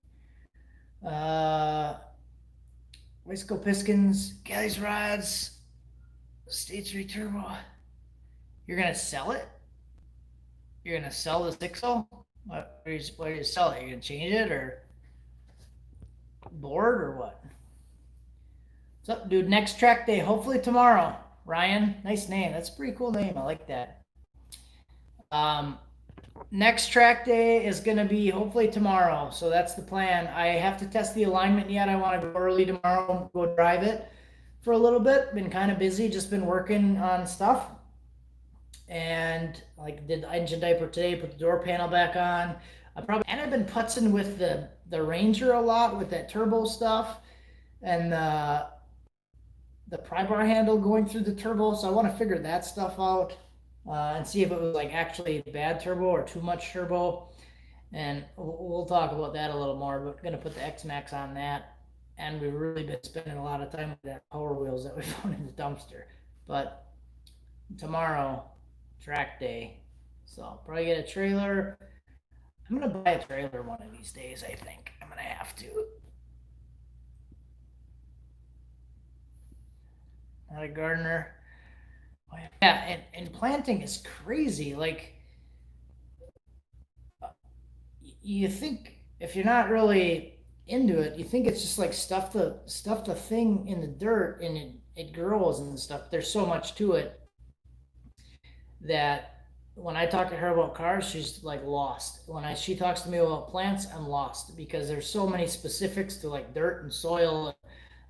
Waistcoat pistons, Galley's rods, stage 3 turbo. You're gonna sell it? You're gonna sell the 6.0? What are you sell it? You're gonna change it or board or what? What's up, dude? Next track day, hopefully tomorrow. Ryan, nice name. That's a pretty cool name. I like that. Next track day is gonna be hopefully tomorrow. So that's the plan. I have to test the alignment yet. I want to go early tomorrow, go drive it for a little bit. Been kind of busy, just been working on stuff. And like did engine diaper today, put the door panel back on. I've been putzing with the Ranger a lot with that turbo stuff and the pry bar handle going through the turbo. So I want to figure that stuff out and see if it was like actually bad turbo or too much turbo. And we'll talk about that a little more. But gonna put the X-Max on that, and we've really been spending a lot of time with that Power Wheels that we found in the dumpster. But tomorrow, track day, so I'll probably get a trailer. I'm gonna buy a trailer one of these days. I think I'm gonna have to. Not a gardener. Oh, yeah, and planting is crazy. Like, you think if you're not really into it, you think it's just like stuff the thing in the dirt and it grows and stuff. There's so much to it that when I talk to her about cars, she's like lost. When she talks to me about plants, I'm lost because there's so many specifics to like dirt and soil,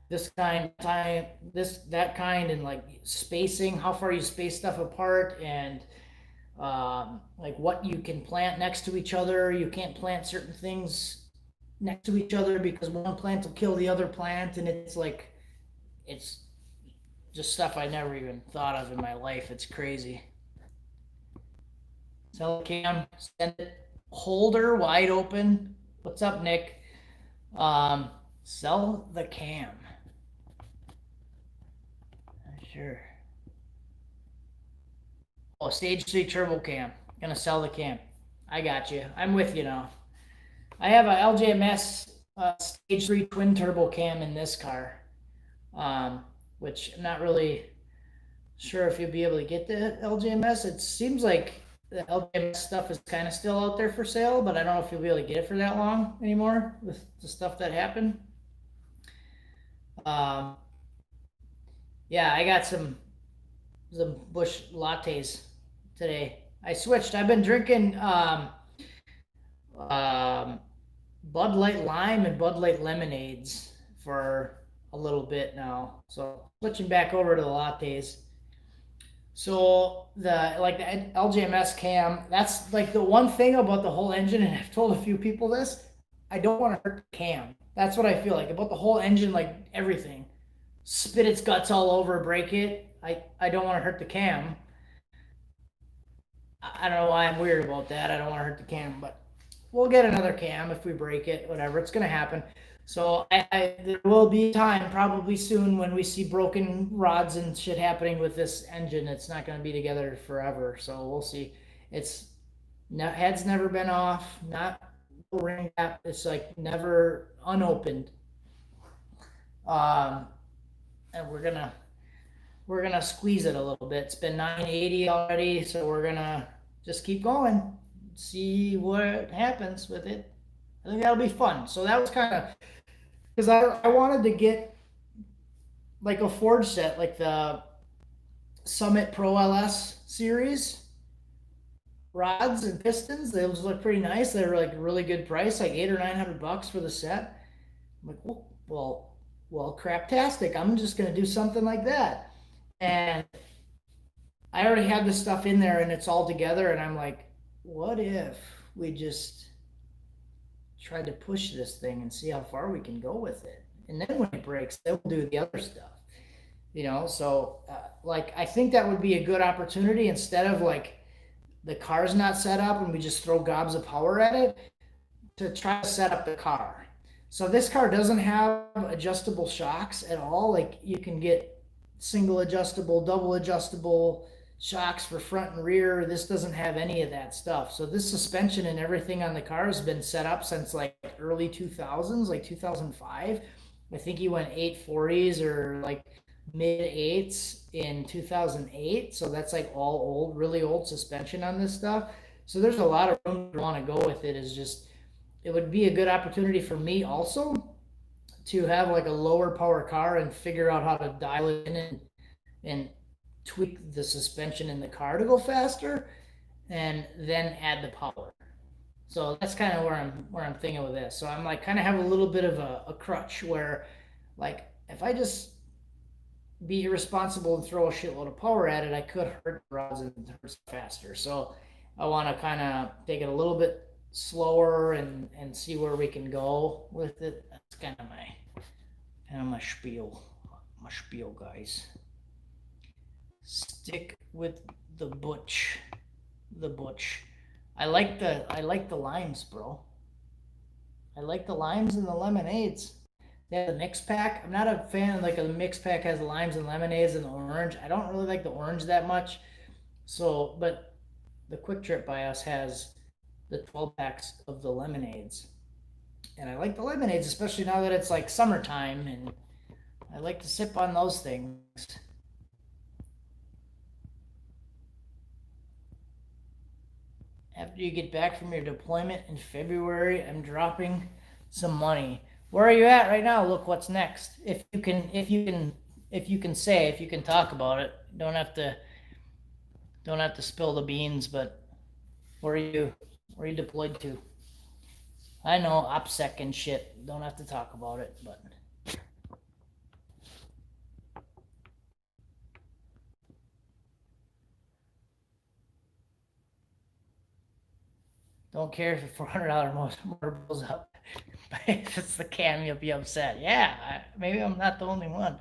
this kind, time, that kind, and like spacing, how far you space stuff apart, and like what you can plant next to each other. You can't plant certain things next to each other because one plant will kill the other plant, and it's just stuff I never even thought of in my life. It's crazy. Sell cam, send it, holder wide open. What's up, Nick? Sell the cam. Sure. Oh, stage 3 turbo cam. Gonna sell the cam. I got you. I'm with you now. I have a LJMS stage 3 twin turbo cam in this car, which I'm not really sure if you'll be able to get the LJMS. It seems like the LJMS stuff is kind of still out there for sale, but I don't know if you'll be able to get it for that long anymore with the stuff that happened. Yeah, I got some Busch lattes today. I switched. I've been drinking Bud Light Lime and Bud Light Lemonades for a little bit now. So switching back over to the lattes. So the LJMS cam, that's like the one thing about the whole engine, and I've told a few people this, I don't want to hurt the cam. That's what I feel like about the whole engine, like everything. Spit its guts all over, break it. I don't want to hurt the cam. I don't know why I'm weird about that. I don't want to hurt the cam, but we'll get another cam if we break it, whatever. It's gonna happen. So there will be time probably soon when we see broken rods and shit happening with this engine. It's not gonna be together forever. So we'll see. It's head's never been off, not ring gap. It's like never unopened. And we're gonna squeeze it a little bit. It's been 980 already, so we're gonna just keep going, see what happens with it. I think that'll be fun. So that was kind of because I wanted to get like a forge set, like the Summit Pro LS series rods and pistons. Those look pretty nice. They were like a really good price, like $800 or $900 for the set. I'm like, well, craptastic. I'm just gonna do something like that. And I already had this stuff in there and it's all together, and I'm like, what if we just tried to push this thing and see how far we can go with it? And then when it breaks, then we'll do the other stuff. So like I think that would be a good opportunity instead of like the car's not set up and we just throw gobs of power at it, to try to set up the car. So this car doesn't have adjustable shocks at all. Like you can get single adjustable, double adjustable shocks for front and rear. This doesn't have any of that stuff. So this suspension and everything on the car has been set up since like early 2000s, like 2005. I think he went 840s or like mid 8s in 2008. So that's like all old, really old suspension on this stuff. So there's a lot of room to want to go with it. Is just, it would be a good opportunity for me also to have like a lower power car and figure out how to dial it in and tweak the suspension in the car to go faster, and then add the power. So that's kind of where I'm thinking with this. So I'm like kind of have a little bit of a crutch where, like, if I just be irresponsible and throw a shitload of power at it, I could hurt the rods and hurt faster. So I want to kind of take it a little bit slower and see where we can go with it. That's kind of my spiel. My spiel, guys. Stick with the butch. The butch. I like the limes, bro. I like the limes and the lemonades. They have the mix pack. I'm not a fan of like a mix pack has limes and lemonades and the orange. I don't really like the orange that much. So, but the Quick Trip by us has the 12 packs of the lemonades. And I like the lemonades, especially now that it's like summertime, and I like to sip on those things. After you get back from your deployment in February, I'm dropping some money. Where are you at right now? Look, what's next? If you can talk about it. Don't have to spill the beans, but where are you deployed to? I know, OPSEC and shit. Don't have to talk about it, but don't care if the $400 motor blows up. If it's the cam, you'll be upset. Yeah, maybe I'm not the only one.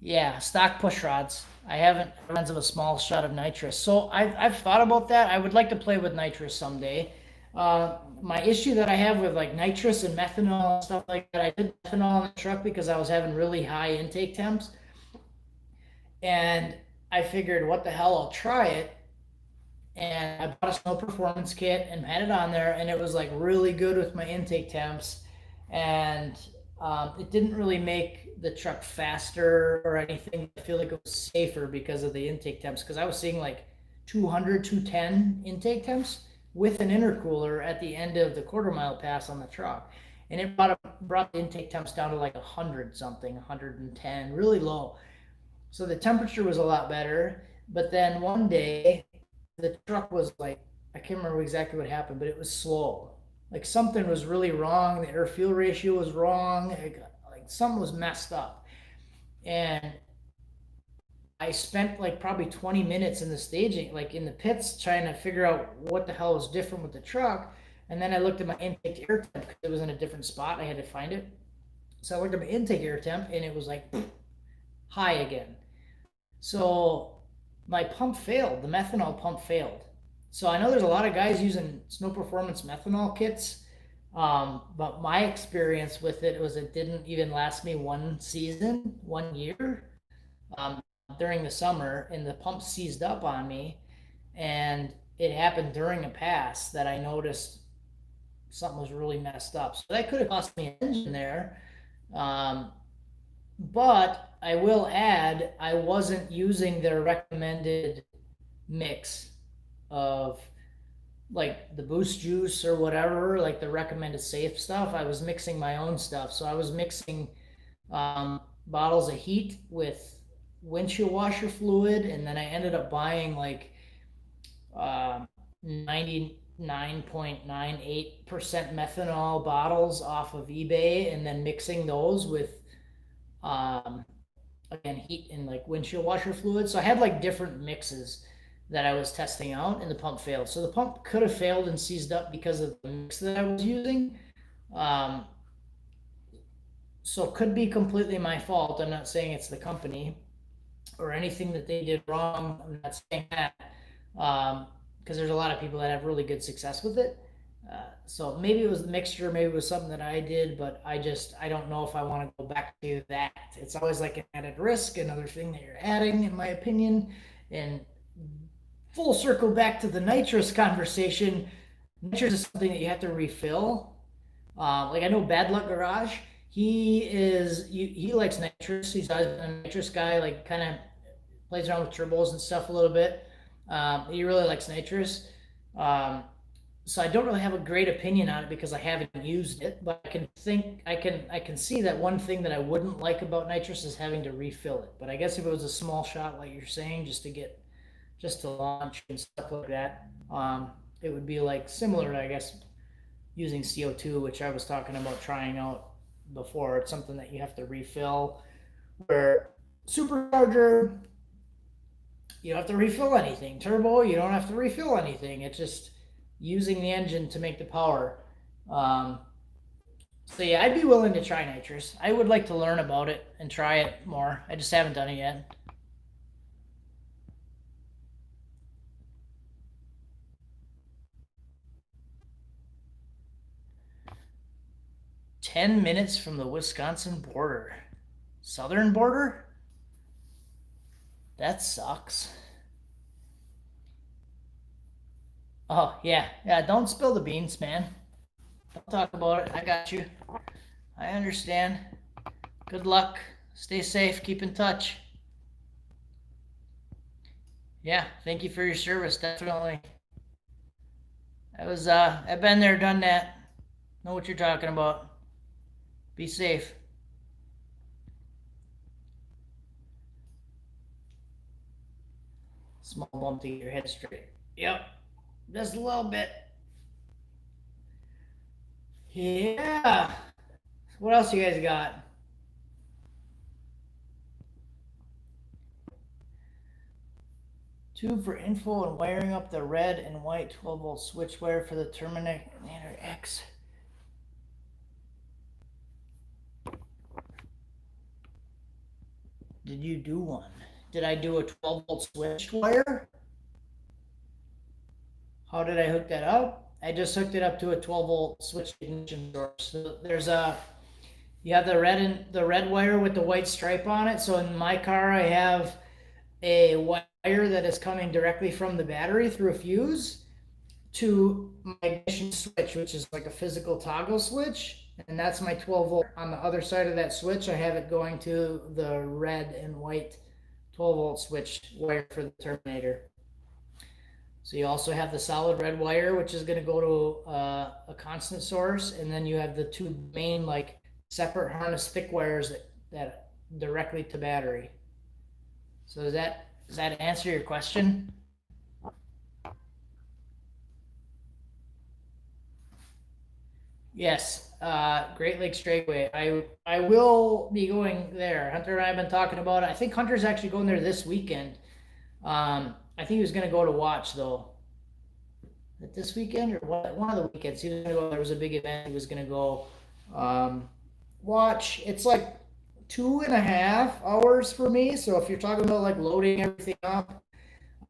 Yeah, stock push rods. I haven't runs of a small shot of nitrous. So I've thought about that. I would like to play with nitrous someday. My issue that I have with like nitrous and methanol and stuff like that, I did methanol in the truck because I was having really high intake temps. And I figured, what the hell, I'll try it. And I bought a snow performance kit and had it on there, and it was like really good with my intake temps. And it didn't really make the truck faster or anything. I feel like it was safer because of the intake temps, because I was seeing like 200, 210 intake temps with an intercooler at the end of the quarter mile pass on the truck. And it brought the intake temps down to like 100 something, 110, really low. So the temperature was a lot better. But then one day, the truck was like, I can't remember exactly what happened, but it was slow. Like something was really wrong. The air fuel ratio was wrong. Like something was messed up. And I spent like probably 20 minutes in the staging, like in the pits, trying to figure out what the hell was different with the truck. And then I looked at my intake air temp because it was in a different spot. I had to find it. So I looked at my intake air temp and it was like high again. So my pump failed. The methanol pump failed. So I know there's a lot of guys using Snow Performance methanol kits, but my experience with it was it didn't even last me one season, 1 year, um, during the summer, and the pump seized up on me, and it happened during a pass that I noticed something was really messed up. So that could have cost me an engine there. Um, but I will add, I wasn't using their recommended mix of like the boost juice or whatever, like the recommended safe stuff. I was mixing my own stuff. So I was mixing bottles of heat with windshield washer fluid, and then I ended up buying like 99.98% methanol bottles off of eBay, and then mixing those with um, again heat and like windshield washer fluid. So I had like different mixes that I was testing out, and the pump failed. So the pump could have failed and seized up because of the mix that I was using. Um, so it could be completely my fault. I'm not saying it's the company or anything that they did wrong. I'm not saying that, because there's a lot of people that have really good success with it. So maybe it was the mixture, maybe it was something that I did, but I don't know if I want to go back to that. It's always like an added risk, another thing that you're adding, in my opinion. And full circle back to the nitrous conversation. Nitrous is something that you have to refill. Like I know Bad Luck Garage, he likes nitrous. He's always been a nitrous guy, like kind of plays around with turbos and stuff a little bit. He really likes nitrous. Um, so I don't really have a great opinion on it because I haven't used it, but I can see that one thing that I wouldn't like about nitrous is having to refill it. But I guess if it was a small shot, like you're saying, just to launch and stuff like that, it would be like similar to, I guess, using CO2, which I was talking about trying out before. It's something that you have to refill. Where supercharger, you don't have to refill anything. Turbo, you don't have to refill anything. It's just using the engine to make the power. Um, so yeah, I'd be willing to try nitrous. I would like to learn about it and try it more. I just haven't done it yet. "10 minutes from the Wisconsin border." Southern border? That sucks. Oh, yeah. Yeah, don't spill the beans, man. Don't talk about it. I got you. I understand. Good luck. Stay safe. Keep in touch. Yeah, thank you for your service. Definitely. I've been there, done that. Know what you're talking about. Be safe. Small bump to get your head straight. Yep. Just a little bit. Yeah. What else you guys got? Tube for info and wiring up the red and white 12-volt switch wire for the Terminator X. Did you do one? Did I do a 12-volt switch wire? How did I hook that up? I just hooked it up to a 12-volt switch ignition source. So you have the red wire with the white stripe on it. So in my car, I have a wire that is coming directly from the battery through a fuse to my ignition switch, which is like a physical toggle switch, and that's my 12-volt. On the other side of that switch, I have it going to the red and white 12-volt switch wire for the Terminator. So you also have the solid red wire, which is going to go to a constant source, and then you have the two main like separate harness thick wires that directly to battery. So does that answer your question? Yes, Great Lakes Dragway. I will be going there. Hunter and I have been talking about it. I think Hunter's actually going there this weekend. I think he was going to go to watch though. This weekend or what? One of the weekends he was going to go. There was a big event. He was going to go watch. It's like 2.5 hours for me. So if you're talking about like loading everything up,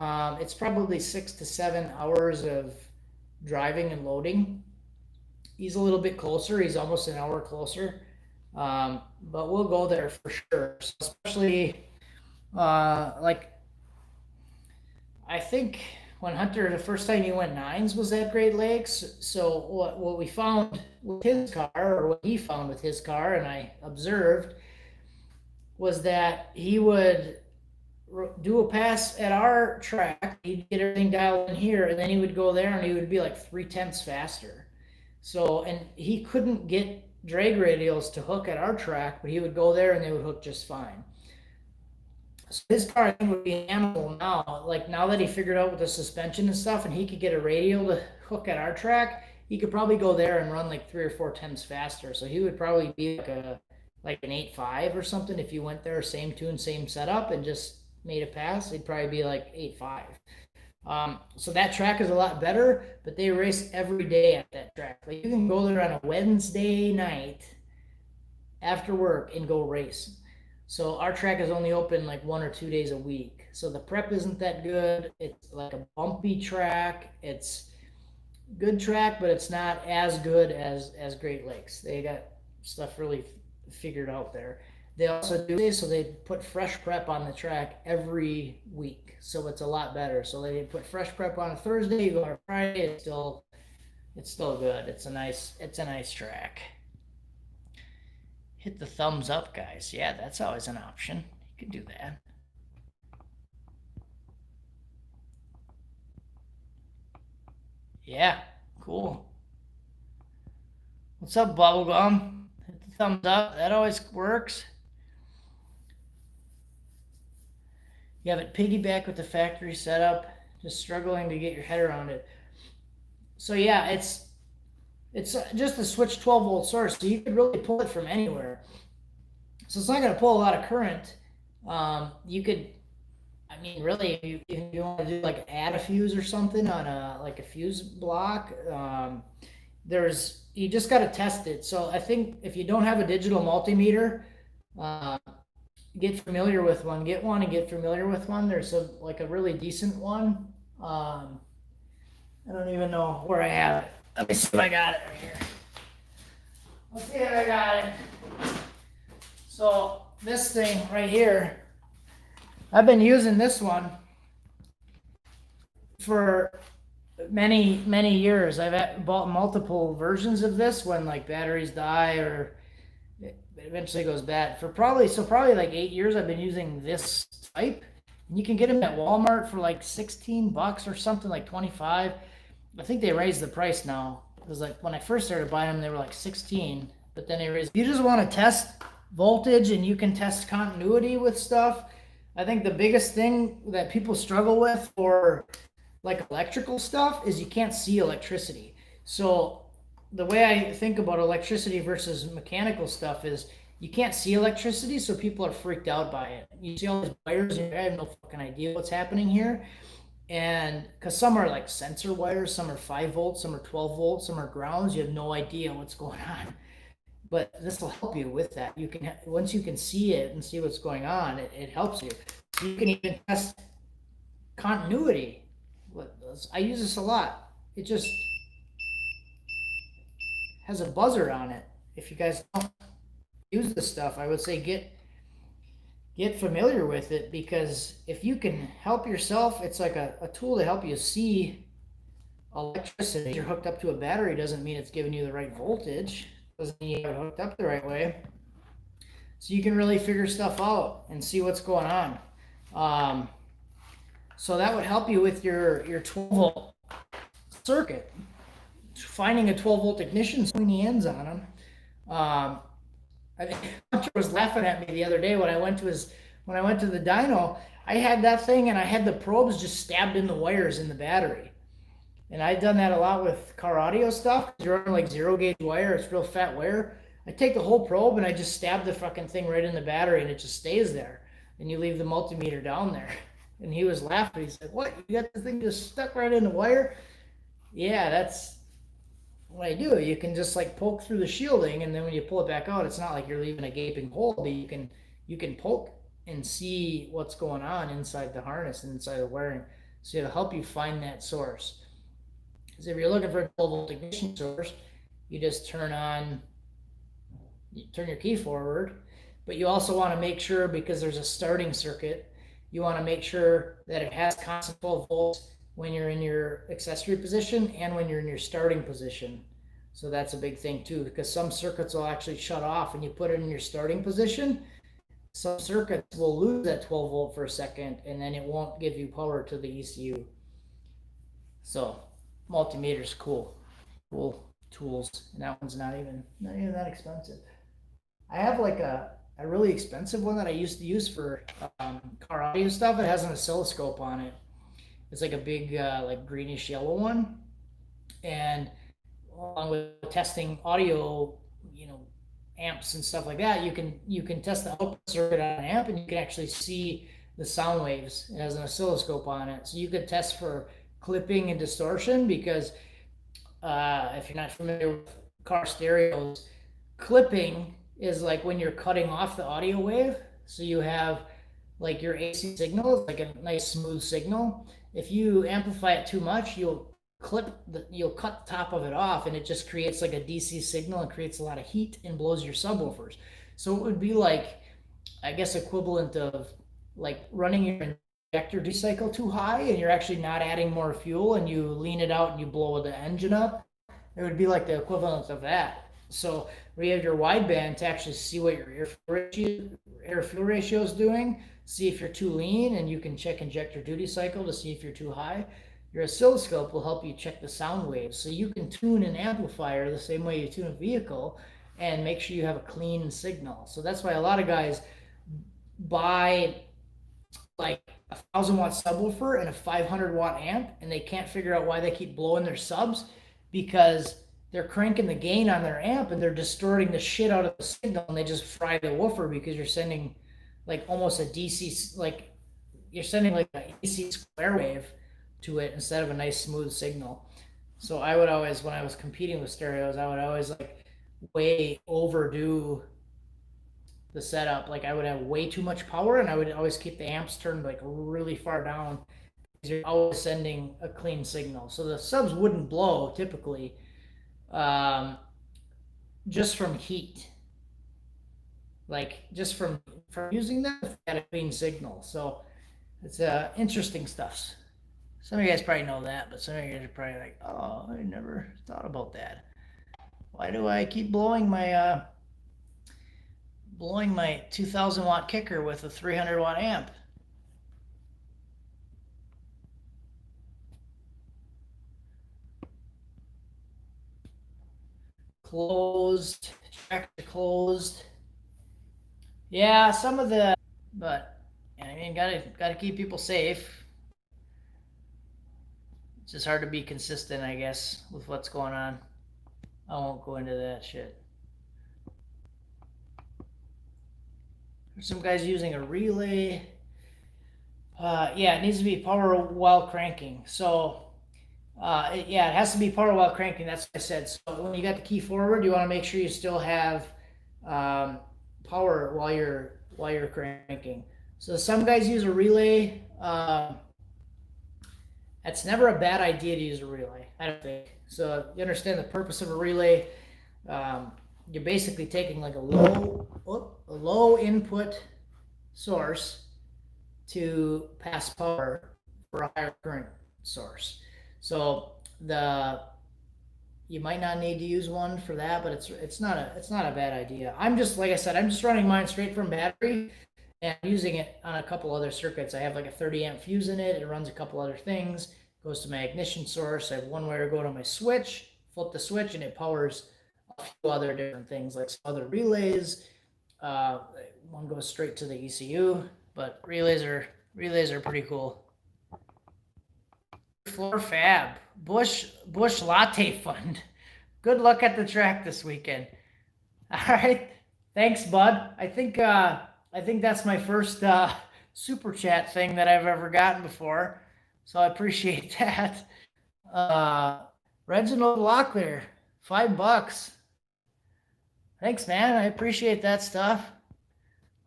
It's probably 6 to 7 hours of driving and loading. He's a little bit closer. He's almost an hour closer. But we'll go there for sure. So especially like I think when Hunter the first time he went nines was at Great Lakes. So what we found with his car, or what he found with his car, and I observed, was that he would do a pass at our track. He'd get everything dialed in here, and then he would go there, and he would be like 3/10 faster. So, and he couldn't get drag radials to hook at our track, but he would go there, and they would hook just fine. So his car, I think, would be an animal now. Like now that he figured out with the suspension and stuff, and he could get a radial to hook at our track, he could probably go there and run like 3 or 4 times faster. So he would probably be like an 8.5 or something if you went there, same tune, same setup, and just made a pass. He'd probably be like 8.5. So that track is a lot better, but they race every day at that track. Like you can go there on a Wednesday night after work and go race. So our track is only open like 1 or 2 days a week. So the prep isn't that good. It's like a bumpy track. It's good track, but it's not as good as Great Lakes. They got stuff really figured out there. They also do this, so they put fresh prep on the track every week, so it's a lot better. So they put fresh prep on a Thursday, you go on a Friday, it's still good. It's a nice track. Hit the thumbs up, guys. Yeah, that's always an option. You can do that. Yeah, cool. What's up, Bubblegum? Hit the thumbs up. That always works. You have it piggyback with the factory setup. Just struggling to get your head around it. So yeah, it's just a switch 12-volt source, so you could really pull it from anywhere. So it's not going to pull a lot of current. You could, I mean, really, if you want to do like add a fuse or something on a fuse block, you just got to test it. So I think if you don't have a digital multimeter, get familiar with one. Get one and get familiar with one. There's a really decent one. I don't even know where I have it. Let me see if I got it right here. Let's see if I got it. So this thing right here, I've been using this one for many years. I've bought multiple versions of this when like batteries die or it eventually goes bad. For probably like 8 years I've been using this type. And you can get them at Walmart for like $16 or something, like 25. I think they raised the price now. It was like when I first started buying them, they were like 16, but then they raised. You just want to test voltage and you can test continuity with stuff. I think the biggest thing that people struggle with for like electrical stuff is you can't see electricity. So the way I think about electricity versus mechanical stuff is you can't see electricity, so people are freaked out by it. You see all these wires and I have no fucking idea what's happening here. And because some are like sensor wires, some are 5 volts, some are 12 volts, some are grounds, you have no idea what's going on. But this will help you with that. You can, once you can see it and see what's going on, it helps you. You can even test continuity. I use this a lot. It just has a buzzer on it. If you guys don't use this stuff, I would say get familiar with it, because if you can help yourself, it's like a tool to help you see electricity. If you're hooked up to a battery doesn't mean it's giving you the right voltage. Doesn't mean you have it hooked up the right way. So you can really figure stuff out and see what's going on. So that would help you with your 12-volt circuit. Finding a 12-volt ignition, pointy ends on them. I think Hunter was laughing at me the other day when I went to the dyno. I had that thing and I had the probes just stabbed in the wires in the battery. And I've done that a lot with car audio stuff. You're on like 0-gauge wire, it's real fat wire. I take the whole probe and I just stab the fucking thing right in the battery and it just stays there. And you leave the multimeter down there. And he was laughing. He said, "What? You got the thing just stuck right in the wire?" Yeah, that's what I do. You can just like poke through the shielding, and then when you pull it back out, it's not like you're leaving a gaping hole, but you can poke and see what's going on inside the harness and inside the wiring. So it'll help you find that source. Because if you're looking for a 12 volt ignition source, you just turn your key forward, but you also want to make sure, because there's a starting circuit, you want to make sure that it has constant 12 volts when you're in your accessory position and when you're in your starting position. So that's a big thing too, because some circuits will actually shut off when you put it in your starting position. Some circuits will lose that 12 volt for a second, and then it won't give you power to the ECU. So multimeter's cool tools, and that one's not even that expensive. I have like a really expensive one that I used to use for car audio stuff. It has an oscilloscope on it. It's like a big like greenish yellow one, and along with testing audio, amps and stuff like that, you can test the output circuit on an amp, and you can actually see the sound waves. It has an oscilloscope on it, so you could test for clipping and distortion, because if you're not familiar with car stereos, clipping is like when you're cutting off the audio wave. So you have like your AC signal, like a nice smooth signal. If you amplify it too much, you'll cut the top of it off, and it just creates like a DC signal and creates a lot of heat and blows your subwoofers. So it would be like, I guess, equivalent of like running your injector duty cycle too high, and you're actually not adding more fuel, and you lean it out and you blow the engine up. It would be like the equivalent of that. So where you have your wideband to actually see what your air fuel ratio is doing, see if you're too lean, and you can check injector duty cycle to see if you're too high. Your oscilloscope will help you check the sound waves, so you can tune an amplifier the same way you tune a vehicle and make sure you have a clean signal. So that's why a lot of guys buy like a 1,000-watt subwoofer and a 500-watt amp, and they can't figure out why they keep blowing their subs, because they're cranking the gain on their amp and they're distorting the shit out of the signal, and they just fry the woofer, because you're sending like almost a DC, like you're sending like an AC square wave to it instead of a nice smooth signal. So I would always, when I was competing with stereos, I would always like way overdo the setup. Like I would have way too much power, and I would always keep the amps turned like really far down, because you're always sending a clean signal. So the subs wouldn't blow typically, just from heat, like just from using them at a clean signal. So it's interesting stuff. Some of you guys probably know that, but some of you guys are probably like, oh, I never thought about that. Why do I keep blowing my 2,000-watt kicker with a 300-watt amp? Closed, tractor closed. Yeah, but I mean, gotta keep people safe. It's just hard to be consistent, I guess, with what's going on. I won't go into that shit. There's some guys using a relay. Yeah, it needs to be power while cranking. So, it has to be power while cranking. That's what I said. So when you got the key forward, you want to make sure you still have power while you're cranking. So some guys use a relay. It's never a bad idea to use a relay, I don't think. So you understand the purpose of a relay. You're basically taking like a low input source to pass power for a higher current source. So you might not need to use one for that, but it's not a bad idea. I'm just, like I said, I'm just running mine straight from battery, and I'm using it on a couple other circuits. I have like a 30 amp fuse in it. It runs a couple other things, goes to my ignition source. I have one wire go to my switch, flip the switch, and it powers a few other different things, like some other relays. One goes straight to the ECU, but relays are pretty cool. Floor Fab, Bush Latte Fund. Good luck at the track this weekend. All right, thanks, bud. I think that's my first super chat thing that I've ever gotten before, so I appreciate that. Reginald Locklear, $5. Thanks, man. I appreciate that stuff.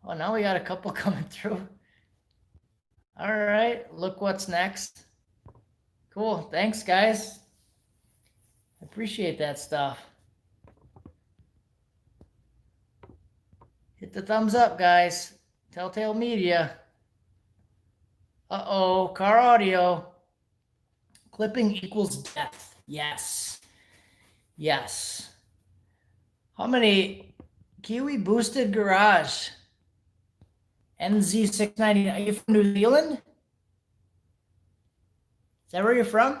Oh, now we got a couple coming through. All right, look what's next. Cool. Thanks, guys. I appreciate that stuff. Hit the thumbs up, guys. Telltale Media. Uh-oh, car audio. Clipping equals death. Yes. Yes. How many Kiwi boosted garage? NZ690. Are you from New Zealand? Is that where you're from?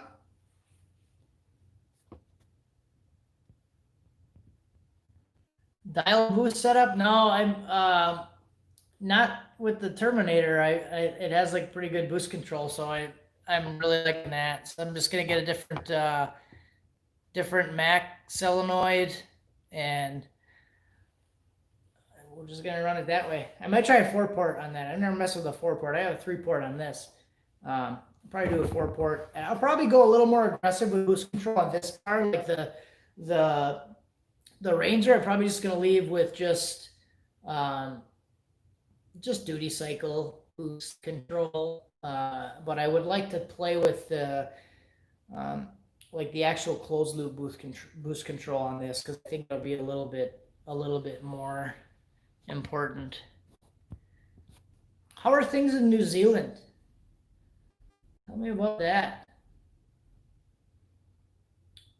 Dial boost setup? No, I'm not with the Terminator. It has like pretty good boost control, so I'm really liking that. So I'm just gonna get a different Mac solenoid, and we're just gonna run it that way. I might try a 4-port on that. I've never messed with a 4-port. I have a 3-port on this. I'll probably do a 4-port, and I'll probably go a little more aggressive with boost control on this car, like the Ranger. I'm probably just gonna leave with just duty cycle boost control, but I would like to play with the like the actual closed loop boost control on this, because I think it'll be a little bit more important. How are things in New Zealand? Tell me about that.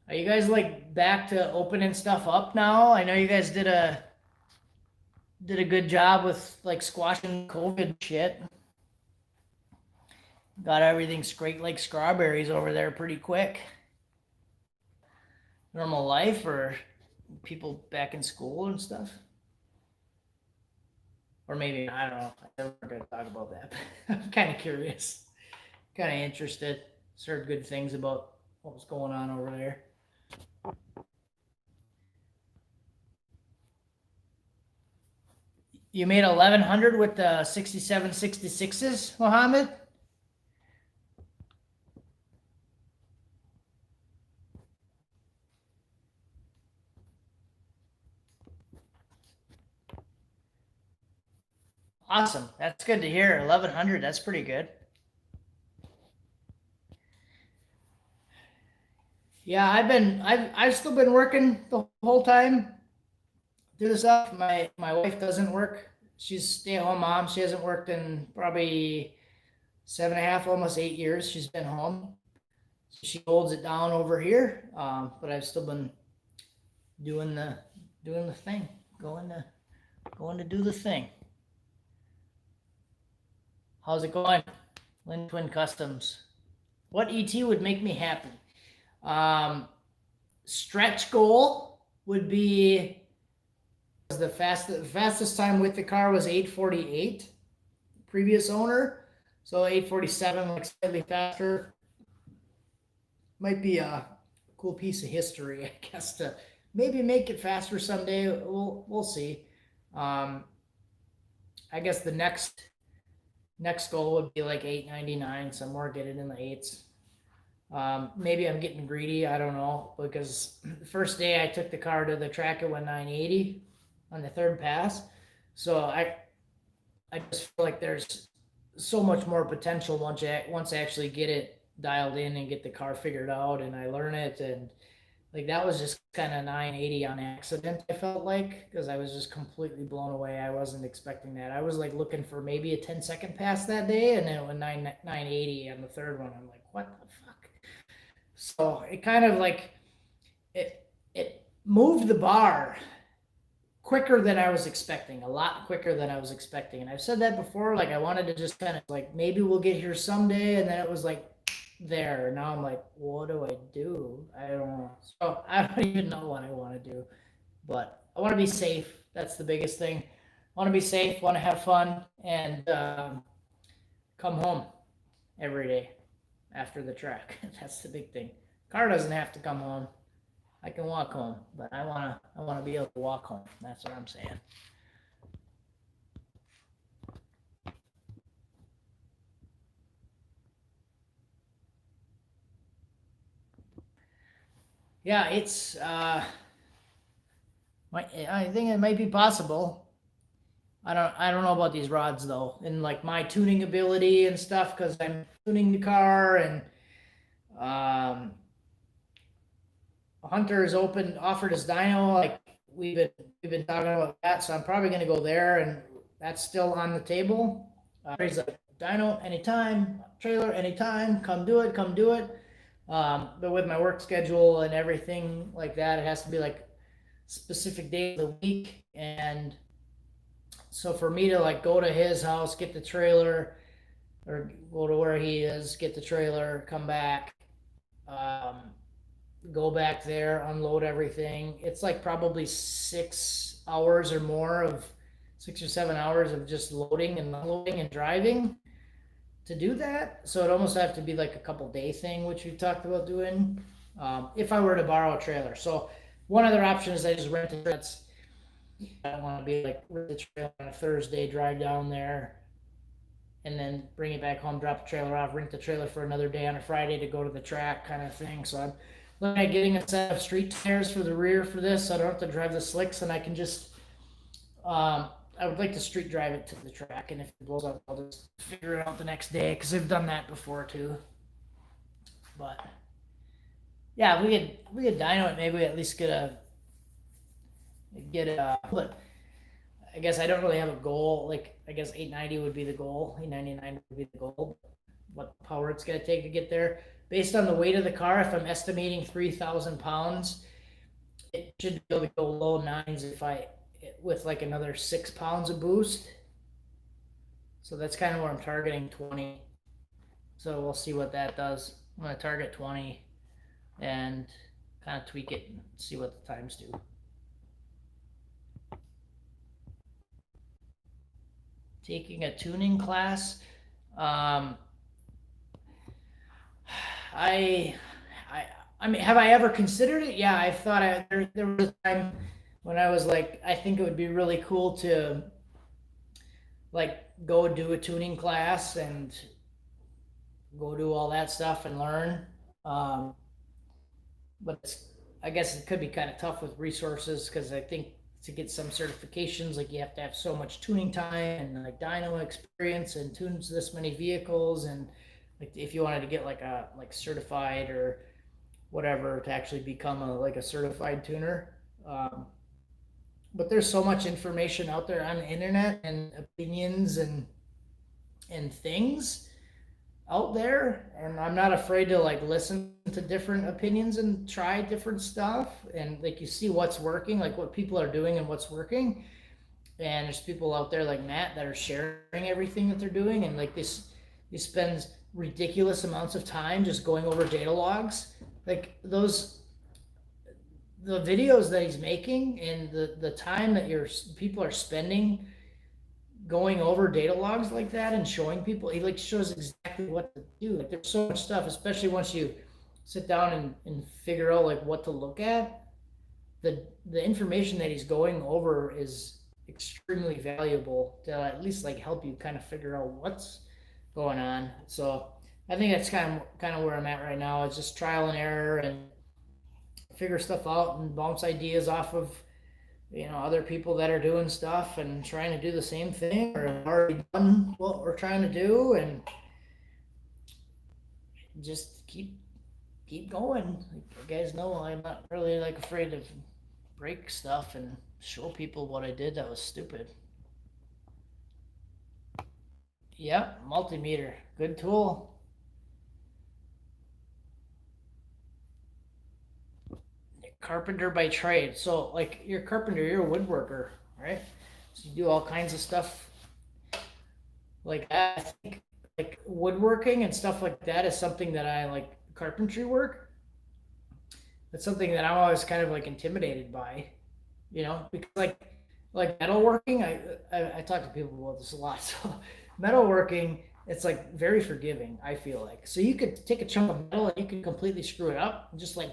Are you guys like back to opening stuff up now? I know you guys did a good job with like squashing COVID shit. Got everything straight like strawberries over there pretty quick. Normal life, or people back in school and stuff? Or maybe, I don't know. I'm never going to talk about that. I'm kind of curious, kind of interested. Heard good things about what was going on over there. You made 1100 with the 6766s, Mohammed? Awesome. That's good to hear. 1100, that's pretty good. Yeah, I've still been working the whole time through this stuff. My wife doesn't work. She's a stay-at-home mom. She hasn't worked in probably 7.5, almost 8 years. She's been home. She holds it down over here. But I've still been doing the thing, going to do the thing. How's it going? Lynn Twin Customs. What ET would make me happy? Stretch goal would be the fastest time with the car was 8:48. Previous owner, so 8:47, like slightly faster. Might be a cool piece of history, I guess, to maybe make it faster someday. We'll see. I guess the next goal would be like 899, somewhere, get it in the 8s. Maybe I'm getting greedy, I don't know, because the first day I took the car to the track, it went 980 on the third pass. So I just feel like there's so much more potential once I actually get it dialed in and get the car figured out and I learn it. And like that was just kind of 980 on accident, I felt like, because I was just completely blown away. I wasn't expecting that. I was like looking for maybe a 10-second pass that day, and then it went 980 on the third one. I'm like, what the fuck? So it kind of like it moved the bar quicker than I was expecting, a lot quicker than I was expecting. And I've said that before, like I wanted to just kind of like, maybe we'll get here someday, and then it was like there. Now I'm like, what do I do? I don't know. So I don't even know what I want to do, but I want to be safe. That's the biggest thing. I want to be safe, want to have fun, and come home every day after the track. That's the big thing. Car doesn't have to come home. I can walk home, but I wanna be able to walk home. That's what I'm saying. Yeah, it's I think it might be possible. I don't know about these rods though, and like my tuning ability and stuff, because I'm tuning the car, and Hunter has offered his dyno. Like we've been talking about that, so I'm probably gonna go there, and that's still on the table. He's like, dyno anytime, trailer anytime, come do it, come do it. But with my work schedule and everything like that, it has to be like specific days of the week, and so for me to like go to his house, get the trailer, or go to where he is, get the trailer, come back, um, go back there, unload everything. It's like probably 6 hours or more of 6 or 7 hours of just loading and unloading and driving to do that. So it almost have to be like a couple day thing, which we talked about doing. If I were to borrow a trailer. So one other option is I just rent it. I don't want to be like rent the trailer on a Thursday, drive down there, and then bring it back home, drop the trailer off, rent the trailer for another day on a Friday to go to the track kind of thing. So I'm looking at getting a set of street tires for the rear for this, so I don't have to drive the slicks, and I can just, I would like to street drive it to the track, and if it blows up, I'll just figure it out the next day, because I've done that before too. But yeah, we could dyno it, maybe we at least get a, but I guess I don't really have a goal. Like, I guess 890 would be the goal. 899 would be the goal. What power it's going to take to get there. Based on the weight of the car, if I'm estimating 3,000 pounds, it should be able to go low nines with like another 6 pounds of boost. So that's kind of where I'm targeting 20. So we'll see what that does. I'm going to target 20 and kind of tweak it and see what the times do. Taking a tuning class. I mean, have I ever considered it? Yeah, I thought there was a time when I was like, I think it would be really cool to like go do a tuning class and go do all that stuff and learn. But I guess it could be kind of tough with resources, because I think to get some certifications, like you have to have so much tuning time and like dyno experience and tunes this many vehicles, and like if you wanted to get like a certified or whatever to actually become a certified tuner. But there's so much information out there on the internet and opinions and things out there, and I'm not afraid to like listen to different opinions and try different stuff, and like you see what's working, like what people are doing and what's working. And there's people out there like Matt that are sharing everything that they're doing, and like this he spends ridiculous amounts of time just going over data logs, like the videos that he's making and the time that your people are spending going over data logs like that and showing people. He like shows exactly what to do. Like there's so much stuff, especially once you sit down and figure out like what to look at. The information that he's going over is extremely valuable to at least like help you kind of figure out what's going on. So I think that's kind of where I'm at right now. It's just trial and error and figure stuff out and bounce ideas off of other people that are doing stuff and trying to do the same thing or have already done what we're trying to do, and just keep going. Like, you guys know I'm not really like afraid to break stuff and show people what I did that was stupid. Yep, multimeter, good tool. Carpenter by trade. So like you're a carpenter, you're a woodworker, right? So you do all kinds of stuff like that. I think like woodworking and stuff like that is something that I like. Carpentry work, that's something that I'm always kind of like intimidated by, because like metalworking, I talk to people about this a lot. So metalworking, it's like very forgiving, I feel like. So you could take a chunk of metal and you can completely screw it up and just like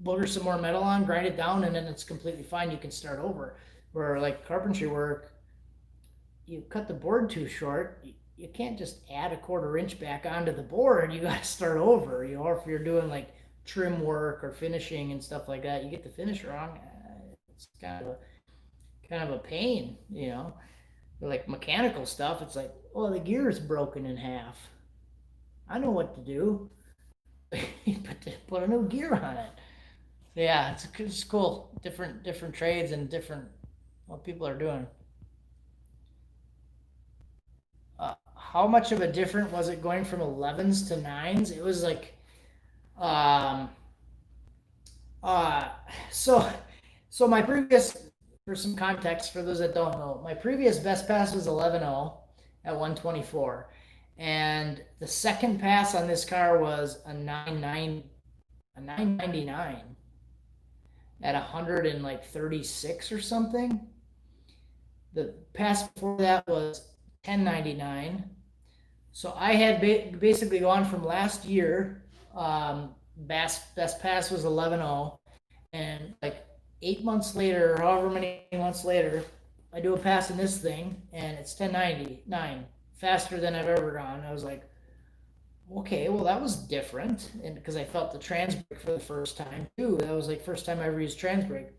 booger some more metal on, grind it down, and then it's completely fine. You can start over. Where like carpentry work, you cut the board too short, you can't just add a 1/4 inch back onto the board. You got to start over. Or if you're doing like trim work or finishing and stuff like that, you get the finish wrong. It's kind of a pain. Like mechanical stuff, it's like, oh, the gear is broken in half. I know what to do. he put a new gear on it. Yeah, it's cool. Different trades and different what people are doing. How much of a different was it going from 11s to 9s? It was like, um, uh, so, so my previous, for some context, for those that don't know, my previous best pass was 11.0 at 124, and the second pass on this car was a 999 at 136 or something. The pass before that was 1099. So I had basically gone from last year. Best pass was 11.0, and like 8 months later, or however many months later, I do a pass in this thing, and it's 1099, faster than I've ever gone. I was like, okay, well that was different, and because I felt the Transbrake for the first time too. That was like first time I ever used Transbrake.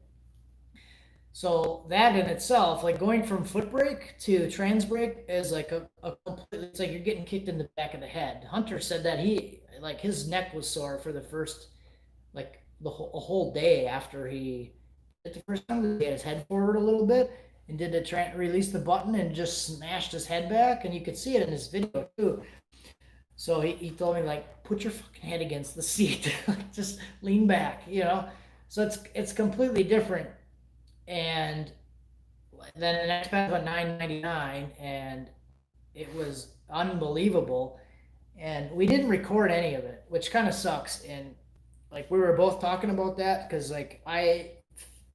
So that in itself, like going from foot brake to Transbrake is like a completely, it's like you're getting kicked in the back of the head. Hunter said that he, like his neck was sore for the first, like a whole day after he did the first time. He had his head forward a little bit and did the release the button and just smashed his head back. And you could see it in his video too. So he told me, like, put your fucking head against the seat, just lean back, you know? So it's completely different. And then the next pass went 999, and it was unbelievable. And we didn't record any of it, which kind of sucks. And like we were both talking about that because like I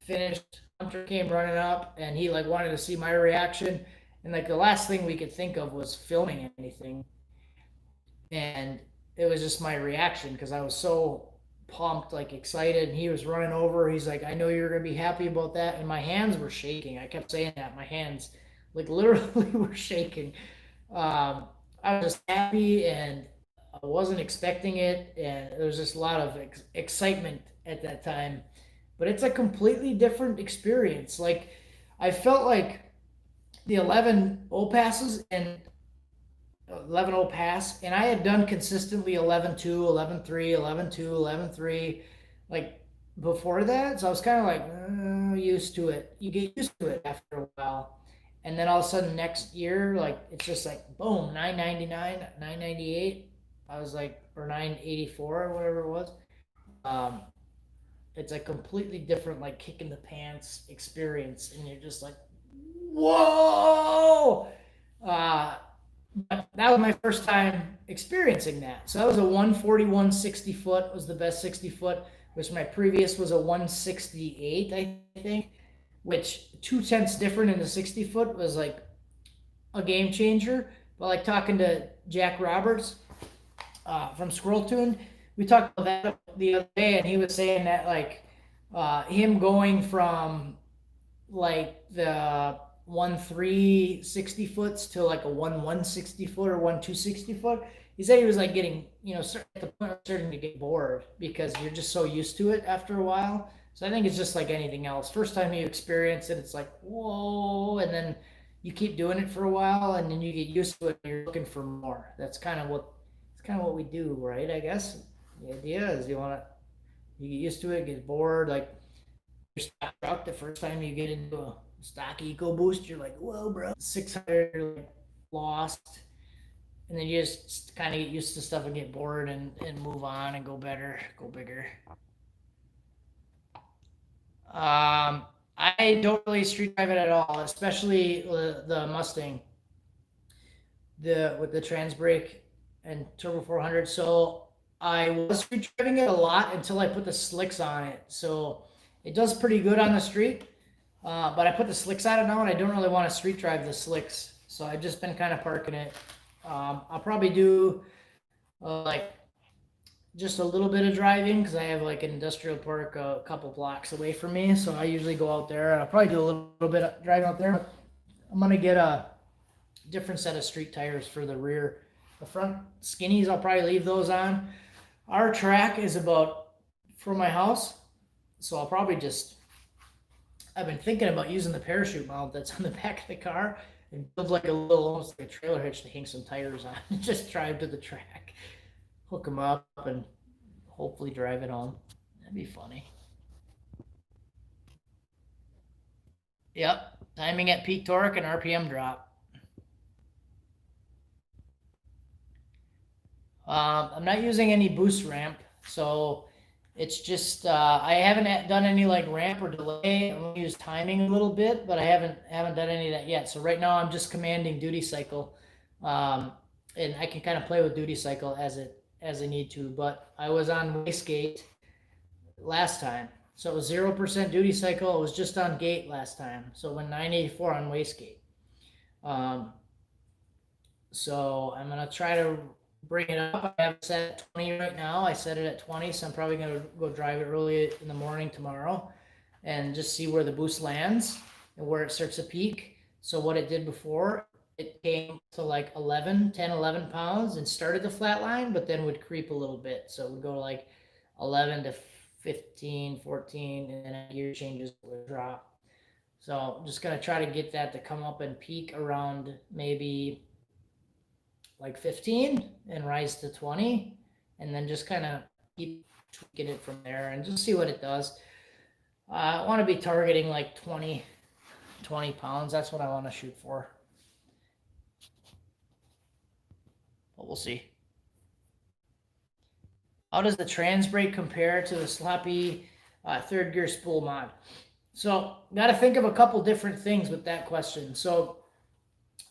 finished, Hunter came running up, and he like wanted to see my reaction. And like the last thing we could think of was filming anything, and it was just my reaction because I was so pumped, like excited. And he was running over. He's like, I know you're gonna be happy about that. And my hands were shaking. I kept saying that. My hands like literally were shaking. I was just happy, and I wasn't expecting it. And there was just a lot of excitement at that time. But it's a completely different experience. Like I felt like the 11 O passes and 11.0 pass, and I had done consistently 11.2, 11.3, 11.2, 11.3, like before that. So I was kind of like used to it. You get used to it after a while, and then all of a sudden next year, like it's just like boom, 999, 998. I was like, or 984 or whatever it was. Um, it's a completely different, like kick in the pants experience, and you're just like, whoa. But that was my first time experiencing that. So that was a 141 60 foot was the best 60 foot, which my previous was a 168, I think, which 2/10 different in the 60 foot was like a game changer. But like talking to Jack Roberts from Squirrel Tune, we talked about that the other day, and he was saying that like him going from like the 1 3 60 foots to like a 1 1 60 foot or 1 2 60 foot. He said he was like getting, at the point of starting to get bored because you're just so used to it after a while. So I think it's just like anything else. First time you experience it, it's like whoa, and then you keep doing it for a while, and then you get used to it. And you're looking for more. That's kind of what we do, right? I guess the idea is you get used to it, get bored, like your stock truck the first time you get into a stock EcoBoost, you're like, whoa, bro, 600, like, lost. And then you just kind of get used to stuff and get bored and move on and go better, go bigger. I don't really street drive it at all, especially the Mustang, with the Transbrake and Turbo 400. So I was street driving it a lot until I put the slicks on it. So it does pretty good on the street. But I put the slicks on it now, and I don't really want to street drive the slicks. So I've just been kind of parking it. I'll probably do like just a little bit of driving because I have like an industrial park a couple blocks away from me. So I usually go out there, and I'll probably do a little bit of driving out there. But I'm going to get a different set of street tires for the rear. The front skinnies, I'll probably leave those on. Our track is about from my house. So I'll probably I've been thinking about using the parachute mount that's on the back of the car and build like a little, almost like a trailer hitch to hang some tires on and just drive to the track, hook them up, and hopefully drive it home. That'd be funny. Yep, timing at peak torque and RPM drop. I'm not using any boost ramp, so it's just I haven't done any like ramp or delay. I'm gonna use timing a little bit, but I haven't done any of that yet. So right now I'm just commanding duty cycle, and I can kind of play with duty cycle as I need to. But I was on wastegate last time, so it was 0% duty cycle. It was just on gate last time, so it went 984 on wastegate. So I'm gonna try to bring it up. I have it set at 20 right now. I set it at 20, so I'm probably gonna go drive it early in the morning tomorrow and just see where the boost lands and where it starts to peak. So what it did before, it came to like 10, 11 pounds and started the flat line, but then would creep a little bit. So it would go like 11 to 15, 14, and then a gear changes would drop. So I'm just gonna try to get that to come up and peak around maybe like 15 and rise to 20, and then just kind of keep tweaking it from there and just see what it does. I want to be targeting like 20 pounds. That's what I want to shoot for, but we'll see. How does the Transbrake compare to the sloppy third gear spool mod? So got to think of a couple different things with that question. So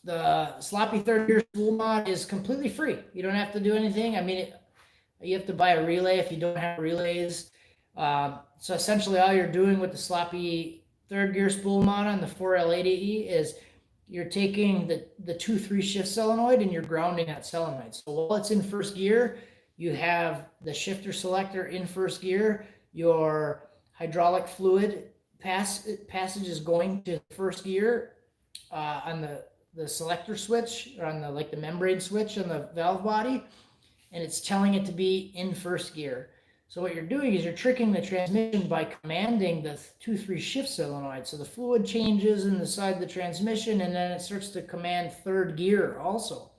the sloppy third gear spool mod is completely free. You don't have to do anything. I mean, you have to buy a relay if you don't have relays. So essentially all you're doing with the sloppy third gear spool mod on the 4L80E is you're taking the 2-3 shift solenoid and you're grounding that solenoid. So while it's in first gear, you have the shifter selector in first gear, your hydraulic fluid passage is going to first gear on the selector switch, or on the membrane switch on the valve body, and it's telling it to be in first gear. So what you're doing is you're tricking the transmission by commanding the 2-3 shift solenoid. So the fluid changes inside the transmission, and then it starts to command third gear also.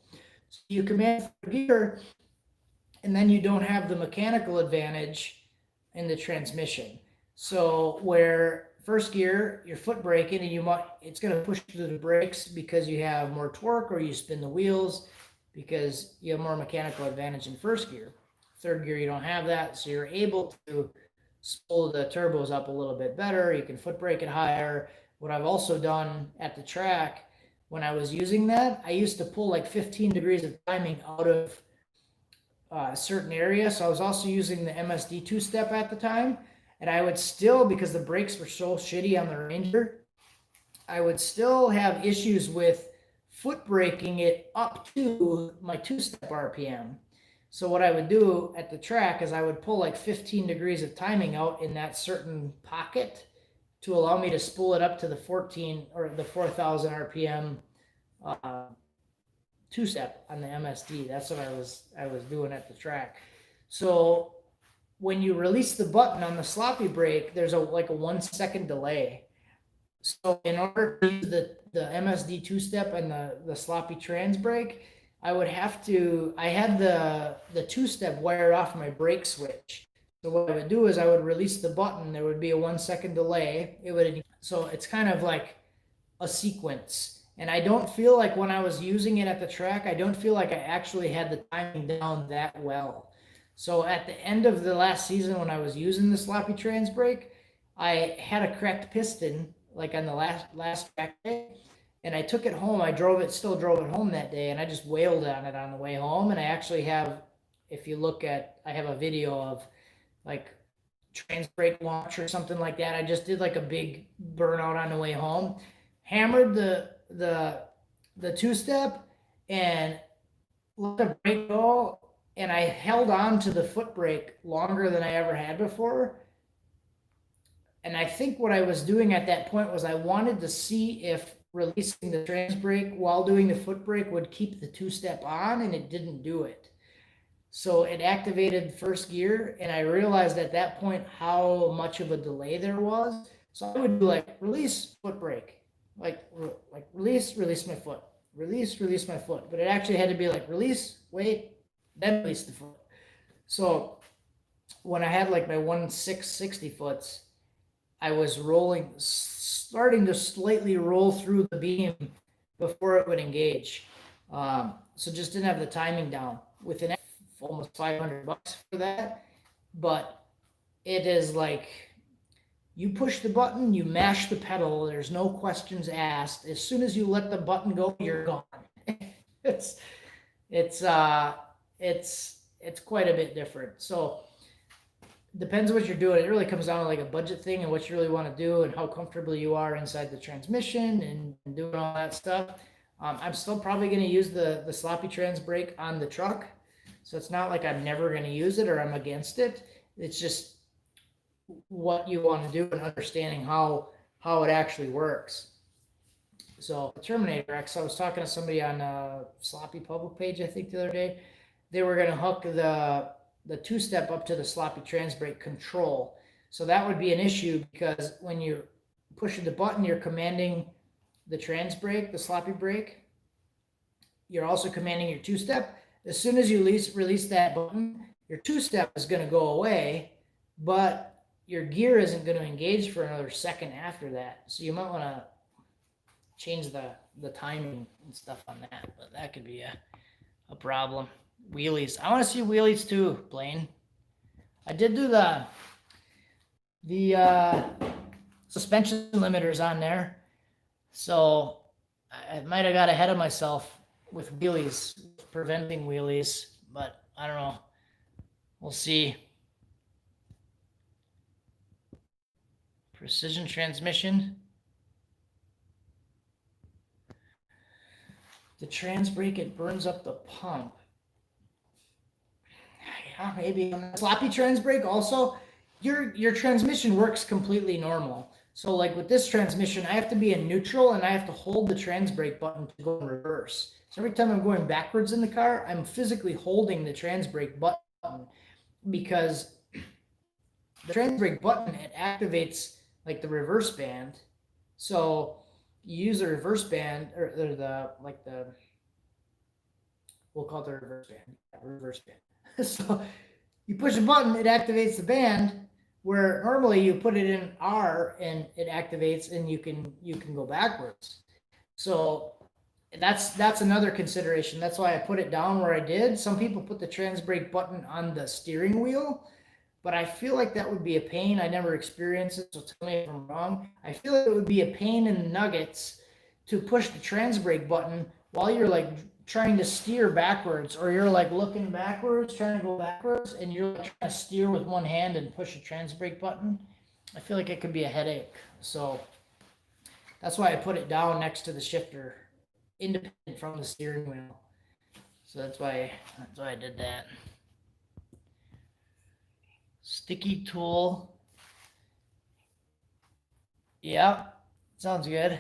So you command third gear, and then you don't have the mechanical advantage in the transmission. So where first gear, you're foot braking, and it's going to push through the brakes because you have more torque, or you spin the wheels because you have more mechanical advantage in first gear. Third gear, you don't have that, so you're able to spool the turbos up a little bit better. You can foot brake it higher. What I've also done at the track, when I was using that, I used to pull like 15 degrees of timing out of a certain area. So I was also using the MSD two-step at the time. And I would still, because the brakes were so shitty on the Ranger, I would still have issues with foot braking it up to my two-step RPM. So what I would do at the track is I would pull like 15 degrees of timing out in that certain pocket to allow me to spool it up to the 14 or the 4,000 RPM two-step on the MSD. That's what I was doing at the track. So when you release the button on the sloppy brake, there's like a 1 second delay. So in order to use the MSD two-step and the sloppy Transbrake, I had the two-step wired off my brake switch. So what I would do is I would release the button. There would be a 1 second delay. So it's kind of like a sequence. And I don't feel like when I was using it at the track, I don't feel like I actually had the timing down that well. So at the end of the last season, when I was using the sloppy Transbrake, I had a cracked piston like on the last track day, and I took it home. Still drove it home that day, and I just wailed on it on the way home. And I actually have, if you look at, I have a video of like Transbrake launch or something like that. I just did like a big burnout on the way home, hammered the two-step and let the brake go. And I held on to the foot brake longer than I ever had before. And I think what I was doing at that point was I wanted to see if releasing the Transbrake while doing the foot brake would keep the two-step on, and it didn't do it. So it activated first gear, and I realized at that point how much of a delay there was. So I would do like release, foot brake, like release my foot, release my foot. But it actually had to be like release, wait, then release the foot. So when I had like my 1.6 60-foots, I was starting to slightly roll through the beam before it would engage. So just didn't have the timing down. Within almost $500 for that, but it is like you push the button, you mash the pedal. There's no questions asked. As soon as you let the button go, you're gone. it's it's quite a bit different. So depends what you're doing. It really comes down to like a budget thing and what you really want to do and how comfortable you are inside the transmission and doing all that stuff. I'm still probably going to use the sloppy Transbrake on the truck. So it's not like I'm never going to use it or I'm against it. It's just what you want to do and understanding how it actually works. So Terminator X, I was talking to somebody on a Sloppy public page, I think the other day. They were going to hook the two-step up to the sloppy Transbrake control. So that would be an issue because when you're pushing the button, you're commanding the Transbrake, the sloppy brake. You're also commanding your two-step. As soon as you release that button, your two-step is going to go away, but your gear isn't going to engage for another second after that. So you might want to change the timing and stuff on that, but that could be a problem. Wheelies. I want to see wheelies too, Blaine. I did do the suspension limiters on there, so I might have got ahead of myself with wheelies, preventing wheelies, but I don't know. We'll see. Precision transmission. The Transbrake, it burns up the pump. Yeah, maybe on the sloppy Transbrake also, your transmission works completely normal. So like with this transmission, I have to be in neutral and I have to hold the Transbrake button to go in reverse. So every time I'm going backwards in the car, I'm physically holding the Transbrake button because the Transbrake button, it activates like the reverse band. So you use the reverse band or we'll call it the reverse band. Yeah, reverse band. So you push a button, it activates the band, where normally you put it in R and it activates and you can go backwards. So that's another consideration. That's why I put it down where I did. Some people put the Transbrake button on the steering wheel, but I feel like that would be a pain. I never experienced it, so tell me if I'm wrong. I feel like it would be a pain in the nuggets to push the Transbrake button while you're like trying to steer backwards, or you're like looking backwards, trying to go backwards, and you're like trying to steer with one hand and push a Transbrake button. I feel like it could be a headache. So that's why I put it down next to the shifter, independent from the steering wheel. So that's why I did that. Sticky tool. Yeah, sounds good.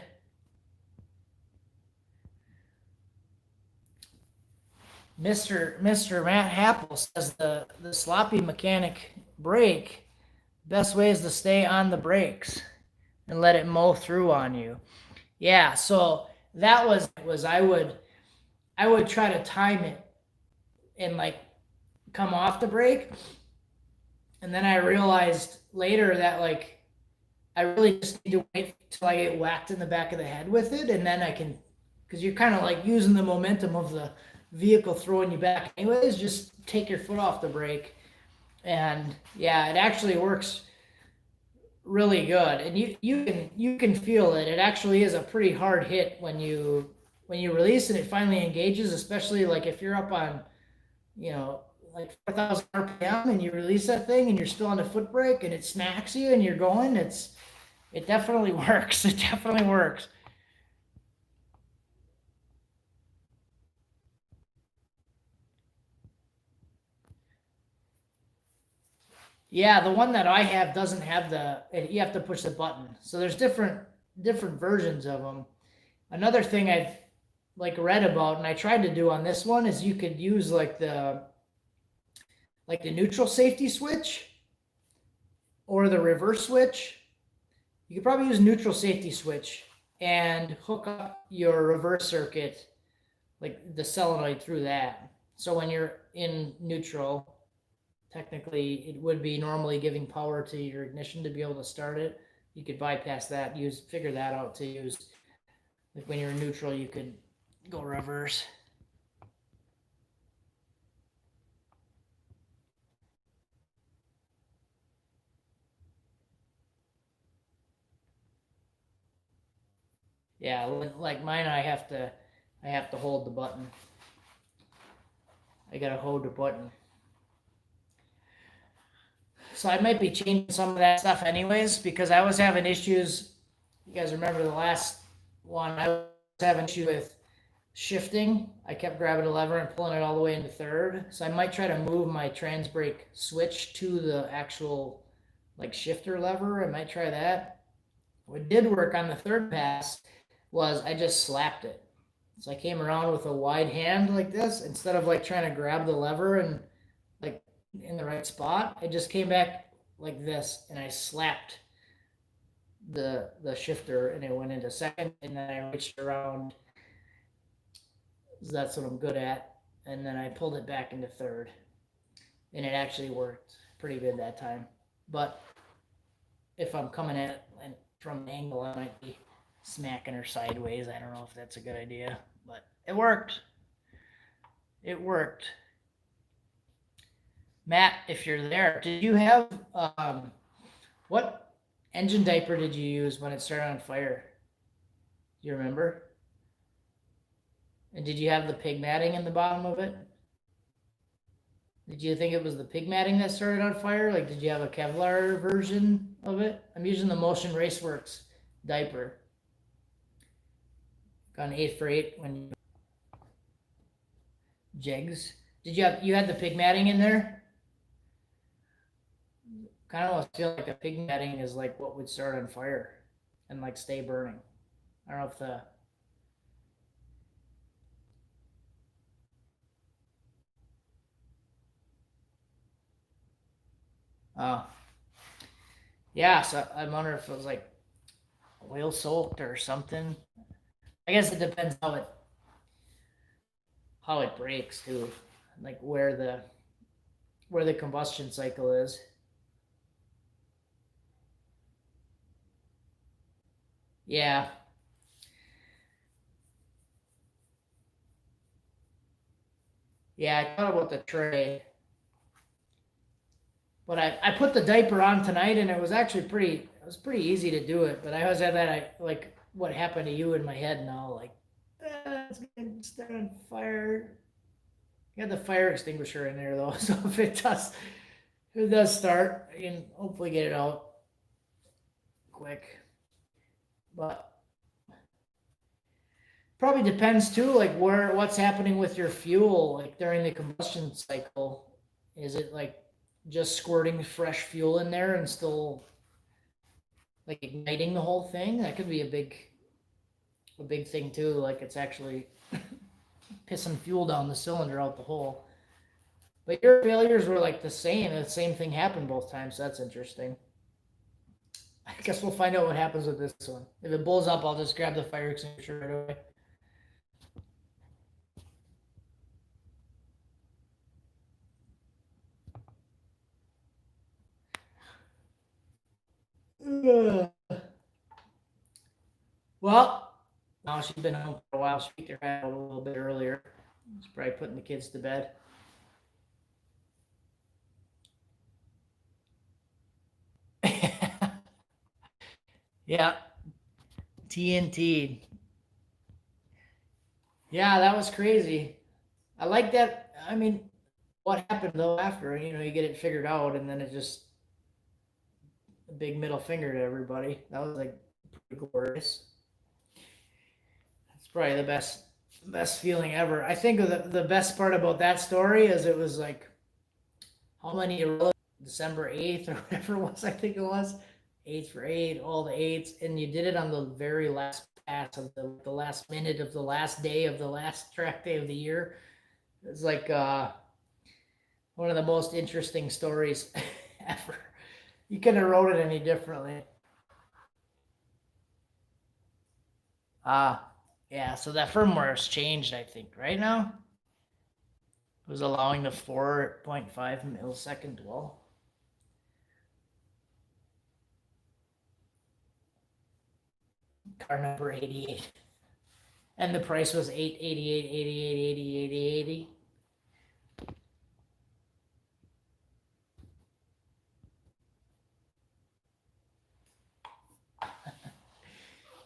Mr. Matt Happel says the sloppy mechanic brake, best way is to stay on the brakes and let it mow through on you. Yeah, so that was I would try to time it and like come off the brake, and then I realized later that like I really just need to wait till I get whacked in the back of the head with it, and then I can, because you're kind of like using the momentum of the vehicle throwing you back anyways. Just take your foot off the brake, and yeah, it actually works really good, and you can feel it. It actually is a pretty hard hit when you release and it finally engages, especially like if you're up on, like 4,000 RPM and you release that thing and you're still on the foot brake and it smacks you and you're going. It definitely works. It definitely works. Yeah, the one that I have doesn't have you have to push the button. So there's different versions of them. Another thing I've like read about and I tried to do on this one is you could use like the neutral safety switch or the reverse switch. You could probably use neutral safety switch and hook up your reverse circuit, like the solenoid, through that. So when you're in neutral, technically it would be normally giving power to your ignition to be able to start it. You could bypass that, figure that out to use, like when you're in neutral, you could go reverse. Yeah, like mine, I have to hold the button. I gotta hold the button. So I might be changing some of that stuff anyways, because I was having issues. You guys remember the last one? I was having issue with shifting. I kept grabbing a lever and pulling it all the way into third. So I might try to move my Transbrake switch to the actual like shifter lever. I might try that. What did work on the third pass was I just slapped it. So I came around with a wide hand like this instead of like trying to grab the lever and like in the right spot. I just came back like this and I slapped the shifter and it went into second, and then I reached around. So that's what I'm good at. And then I pulled it back into third, and it actually worked pretty good that time. But if I'm coming at it from an angle, I might be smacking her sideways. I don't know if that's a good idea, but it worked. It worked. Matt, if you're there, did you have what engine diaper did you use when it started on fire? Do you remember? And did you have the pig matting in the bottom of it? Did you think it was the pig matting that started on fire? Like, did you have a Kevlar version of it? I'm using the Motion Raceworks diaper. Gone 8 for 8 when you jegs. Did you had the pig matting in there? Kind of almost feel like the pig matting is like what would start on fire and like stay burning. I don't know if the yeah, so I wonder if it was like oil soaked or something. I guess it depends how it breaks too, like where the combustion cycle is. Yeah. Yeah, I thought about the tray. But I put the diaper on tonight and it was actually pretty easy to do it. But I always have that like what happened to you in my head now, like it's gonna start on fire. You got the fire extinguisher in there though, so if it does start, I can hopefully get it out quick. But probably depends too, like what's happening with your fuel, like during the combustion cycle. Is it like just squirting fresh fuel in there and still like igniting the whole thing? That could be a big thing too. Like it's actually pissing fuel down the cylinder out the hole. But your failures were like the same thing happened both times. So that's interesting. I guess we'll find out what happens with this one. If it blows up, I'll just grab the fire extinguisher right away. Well, now she's been home for a while. She picked her head out a little bit earlier. She's probably putting the kids to bed. Yeah, TNT. Yeah, that was crazy. I like that. I mean, what happened though after? You get it figured out, and then it just a big middle finger to everybody. That was like pretty glorious. It's probably the best feeling ever. I think the best part about that story is it was like how many December 8th or whatever it was. I think it was 8 for 8, all the eights, and you did it on the very last pass of the last minute of the last day of the last track day of the year. It's like one of the most interesting stories ever. You couldn't have wrote it any differently. Yeah, so that firmware has changed, I think, right now? was allowing the 4.5 millisecond dwell. Car number 88. And the price was 888, 88, 80, 80, 80.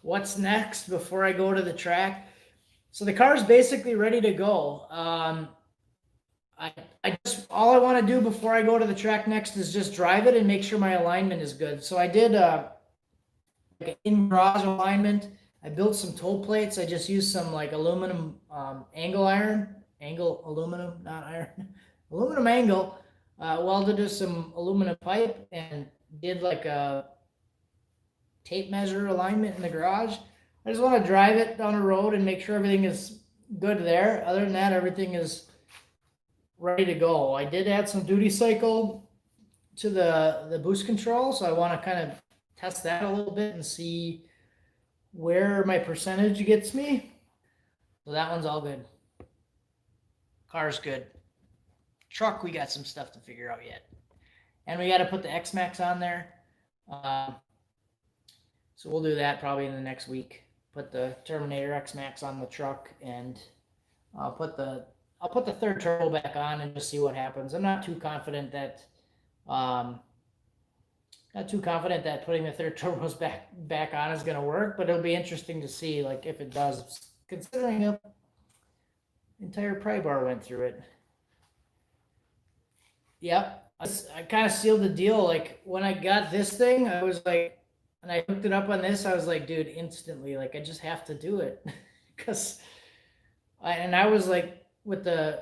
What's next before I go to the track? So the car's basically ready to go. I just all I want to do before I go to the track next is just drive it and make sure my alignment is good. So I did like an in-garage alignment. I built some toe plates. I just used some like aluminum aluminum, not iron, aluminum angle. Welded to some aluminum pipe and did like a tape measure alignment in the garage. I just want to drive it down the road and make sure everything is good there. Other than that, everything is ready to go. I did add some duty cycle to the boost control, so I want to kind of test that a little bit and see where my percentage gets me. So that one's all good. Car's good. Truck, we got some stuff to figure out yet. And we got to put the X-Max on there. So we'll do that probably in the next week. Put the Terminator X-Max on the truck, and I'll put the third turbo back on and just see what happens. I'm not too confident that putting the third turbos back on is going to work, but it'll be interesting to see like if it does, considering an entire pry bar went through it. Yep, I kind of sealed the deal. Like when I got this thing, I was like, and I hooked it up on this, I was like, dude, instantly, like I just have to do it, because I was like with I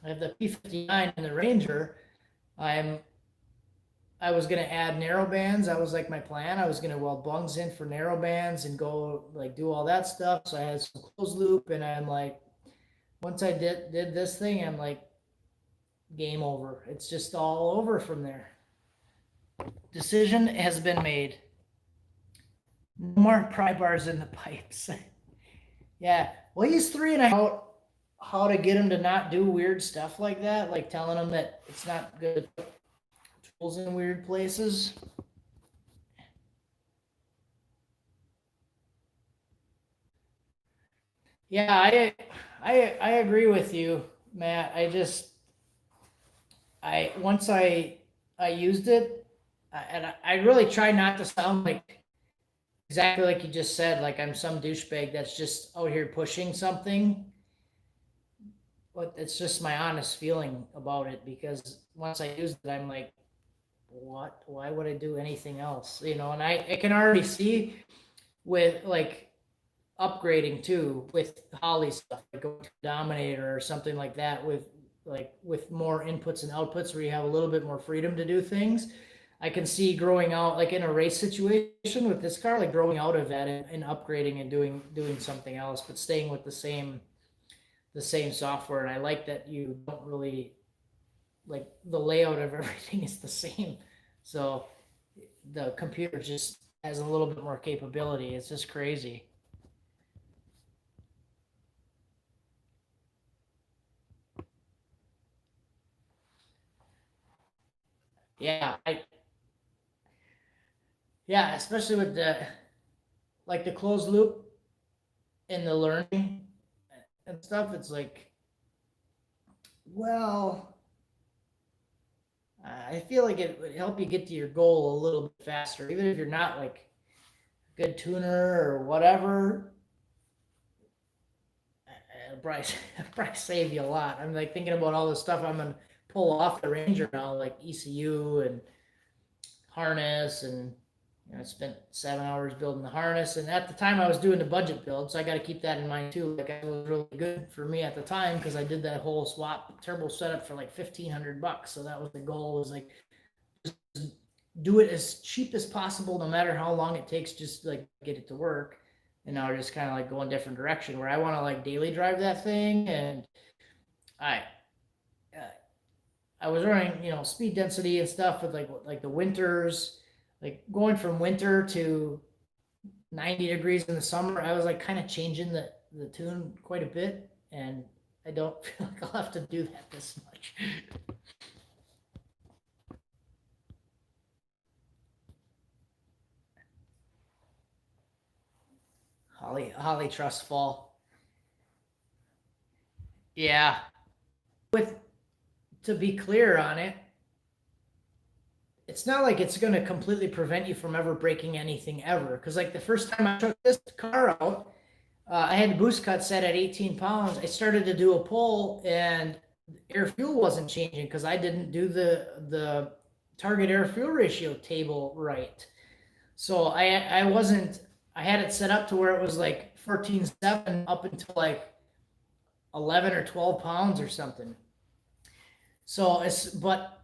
have the P59 and the Ranger. I was gonna add narrow bands. That was like my plan. I was gonna weld bungs in for narrow bands and go like do all that stuff. So I had some closed loop, and I'm like, once I did this thing, I'm like, game over. It's just all over from there. Decision has been made. No more pry bars in the pipes. Yeah, well, he's 3 and out. How to get him to not do weird stuff like that, like telling him that it's not good to put tools in weird places. Yeah, I agree with you, Matt. Once I used it, and I really try not to sound like exactly like you just said, like I'm some douchebag that's just out here pushing something. But it's just my honest feeling about it, because once I used it, I'm like, what? Why would I do anything else? You know, and I can already see with like upgrading too with Holly stuff, like going to Dominator or something like that, with more inputs and outputs where you have a little bit more freedom to do things. I can see growing out, like in a race situation with this car, like growing out of that and upgrading and doing something else, but staying with the same software. And I like that you don't really, like, the layout of everything is the same. So the computer just has a little bit more capability. It's just crazy. Yeah, especially with the closed loop and the learning and stuff. It's like, well, I feel like it would help you get to your goal a little bit faster, even if you're not like a good tuner or whatever. It'll probably save you a lot. I'm like thinking about all the stuff I'm gonna pull off the Ranger now, like ECU and harness, and I spent 7 hours building the harness, and at the time I was doing the budget build, so I got to keep that in mind too. Like, it was really good for me at the time because I did that whole swap turbo setup for like $1,500. So that was the goal, was like just do it as cheap as possible, no matter how long it takes, just like get it to work. And now we're just kind of like going different direction where I want to like daily drive that thing, and I I was running, speed density and stuff with like the winters, like going from winter to 90 degrees in the summer. I was like kind of changing the tune quite a bit, and I don't feel like I'll have to do that this much. Holly Trust fall. Yeah. To be clear on it, it's not like it's going to completely prevent you from ever breaking anything ever. Because like the first time I took this car out, I had the boost cut set at 18 pounds. I started to do a pull and air fuel wasn't changing because I didn't do the target air fuel ratio table right. So I wasn't, I had it set up to where it was like 14.7 up until like 11 or 12 pounds or something. So but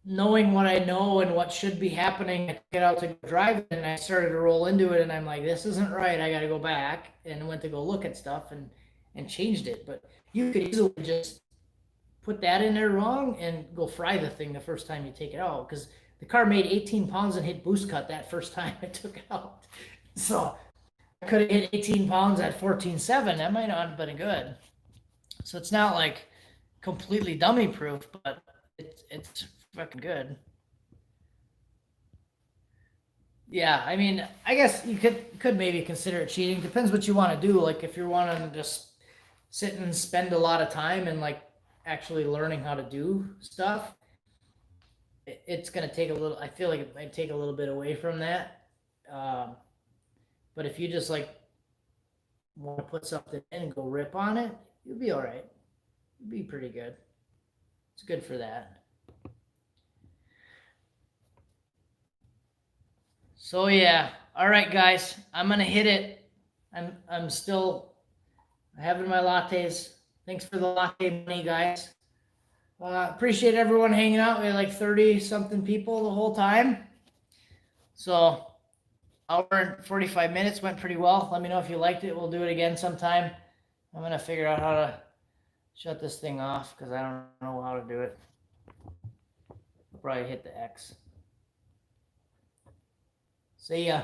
knowing what I know and what should be happening, I get out to go drive it and I started to roll into it and I'm like, this isn't right. I got to go back, and went to go look at stuff and changed it. But you could easily just put that in there wrong and go fry the thing the first time you take it out, because the car made 18 pounds and hit boost cut that first time I took it out. So I could have hit 18 pounds at 14.7. That might not have been good. So it's not like completely dummy proof, but it's fucking good. Yeah, I mean, I guess you could maybe consider it cheating. Depends what you want to do. Like if you're wanting to just sit and spend a lot of time and like actually learning how to do stuff, it's gonna take a little. I feel like it might take a little bit away from that. But if you just like want to put something in and go rip on it, you'll be all right. You'll be pretty good. It's good for that. So yeah, all right, guys, I'm gonna hit it. I'm still having my lattes. Thanks for the latte money, guys. Appreciate everyone hanging out. We had like 30 something people the whole time. So hour and 45 minutes went pretty well. Let me know if you liked it. We'll do it again sometime. I'm gonna figure out how to shut this thing off because I don't know how to do it. I'll probably hit the X. See ya.